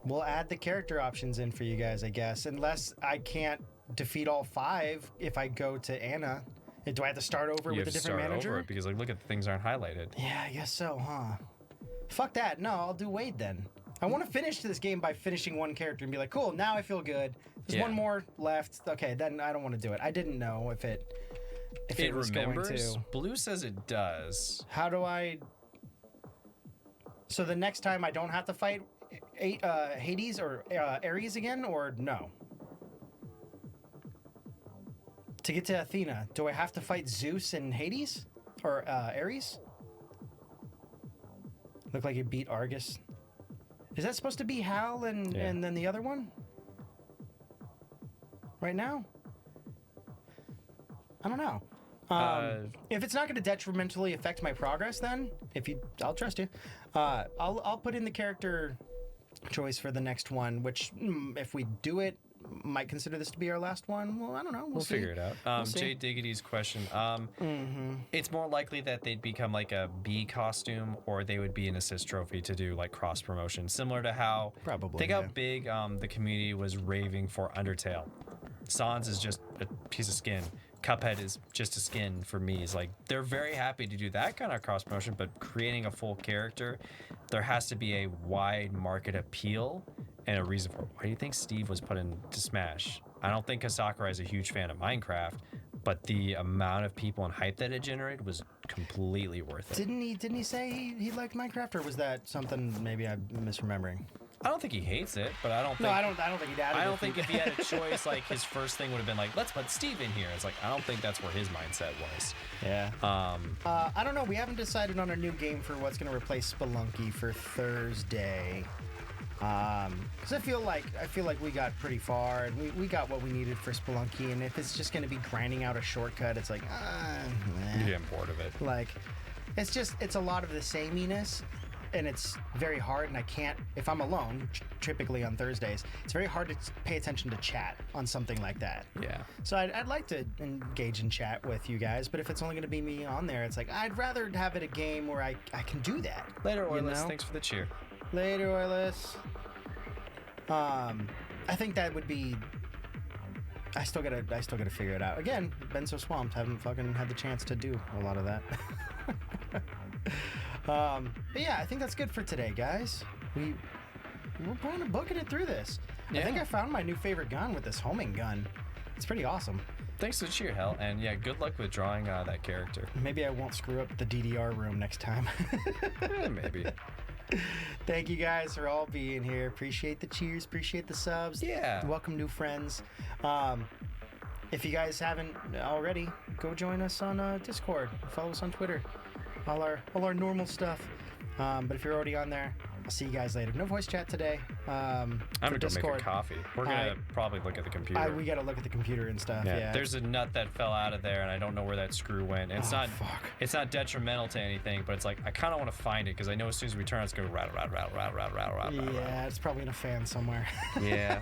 We'll add the character options in for you guys, I guess. Unless I can't defeat all 5 if I go to Anna. Do I have to start over with a different manager? Over because, like, look at the things aren't highlighted. Yeah, I guess so, huh? Fuck that. No, I'll do Wade then. I want to finish this game by finishing one character and be like, cool, now I feel good. There's one more left. Okay, then I don't want to do it. I didn't know if it was remembers? Going to. Blue says it does. How do I... So the next time I don't have to fight... Hades or Ares again, or no? To get to Athena, do I have to fight Zeus and Hades? Or Ares? Look like you beat Argus. Is that supposed to be Hal and then the other one? Right now? I don't know. If it's not going to detrimentally affect my progress, then I'll trust you. I'll put in the character choice for the next one, which if we do it, might consider this to be our last one. Well, I don't know. We'll see. Figure it out. Jay Diggity's question. It's more likely that they'd become like a B costume, or they would be an assist trophy to do like cross promotion, similar to how think how big the community was raving for Undertale. Sans is just a piece of skin. Cuphead is just a skin for me. It's like they're very happy to do that kind of cross promotion, but creating a full character, there has to be a wide market appeal and a reason for it. Why do you think Steve was put into Smash? I don't think Sakurai is a huge fan of Minecraft, but the amount of people and hype that it generated was completely worth it. Didn't he say he liked Minecraft, or was that something maybe I'm misremembering? I don't think he hates it, but I don't think... No, I don't think he'd add it. I don't think if he had a choice, like, his first thing would have been like, let's put Steve in here. It's like, I don't think that's where his mindset was. Yeah. I don't know. We haven't decided on a new game for what's going to replace Spelunky for Thursday. Because I feel like we got pretty far, and we got what we needed for Spelunky, and if it's just going to be grinding out a shortcut, it's like, You're getting bored of it. Like, it's a lot of the sameness. And it's very hard, and I can't, if I'm alone, typically on Thursdays, it's very hard to pay attention to chat on something like that. Yeah. So I'd like to engage in chat with you guys, but if it's only going to be me on there, it's like, I'd rather have it a game where I can do that. Later, Oilers. Thanks for the cheer. Later, Oilers. I think that would be... I still gotta figure it out. Again, been so swamped, haven't fucking had the chance to do a lot of that. But yeah, I think that's good for today, guys. We're kind of booking it through this. Yeah. I think I found my new favorite gun with this homing gun. It's pretty awesome. Thanks for the cheer, Hell, and yeah, good luck with drawing that character. Maybe I won't screw up the DDR room next time. Maybe. Thank you guys for all being here. Appreciate the cheers, appreciate the subs. Yeah. Welcome new friends. If you guys haven't already, go join us on Discord. Follow us on Twitter. All our normal stuff. But if you're already on there, I'll see you guys later. No voice chat today. I'm gonna go make a coffee. We're gonna probably look at the computer. We gotta look at the computer and stuff. Yeah. There's a nut that fell out of there, and I don't know where that screw went. It's It's not detrimental to anything, but it's like I kind of want to find it because I know as soon as we turn, it's gonna rattle. Yeah, it's probably in a fan somewhere. Yeah.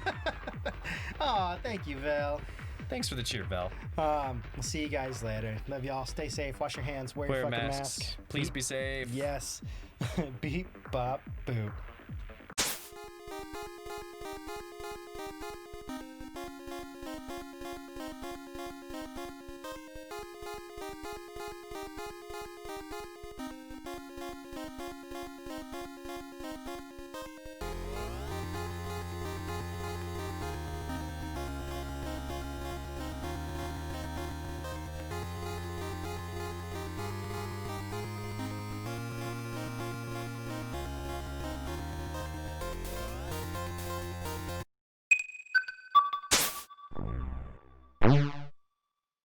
Oh, thank you, Val. Thanks for the cheer, Val. We'll see you guys later. Love y'all. Stay safe. Wash your hands. Wear your fucking masks. mask. Please be safe. Yes. Beep, bop, boop.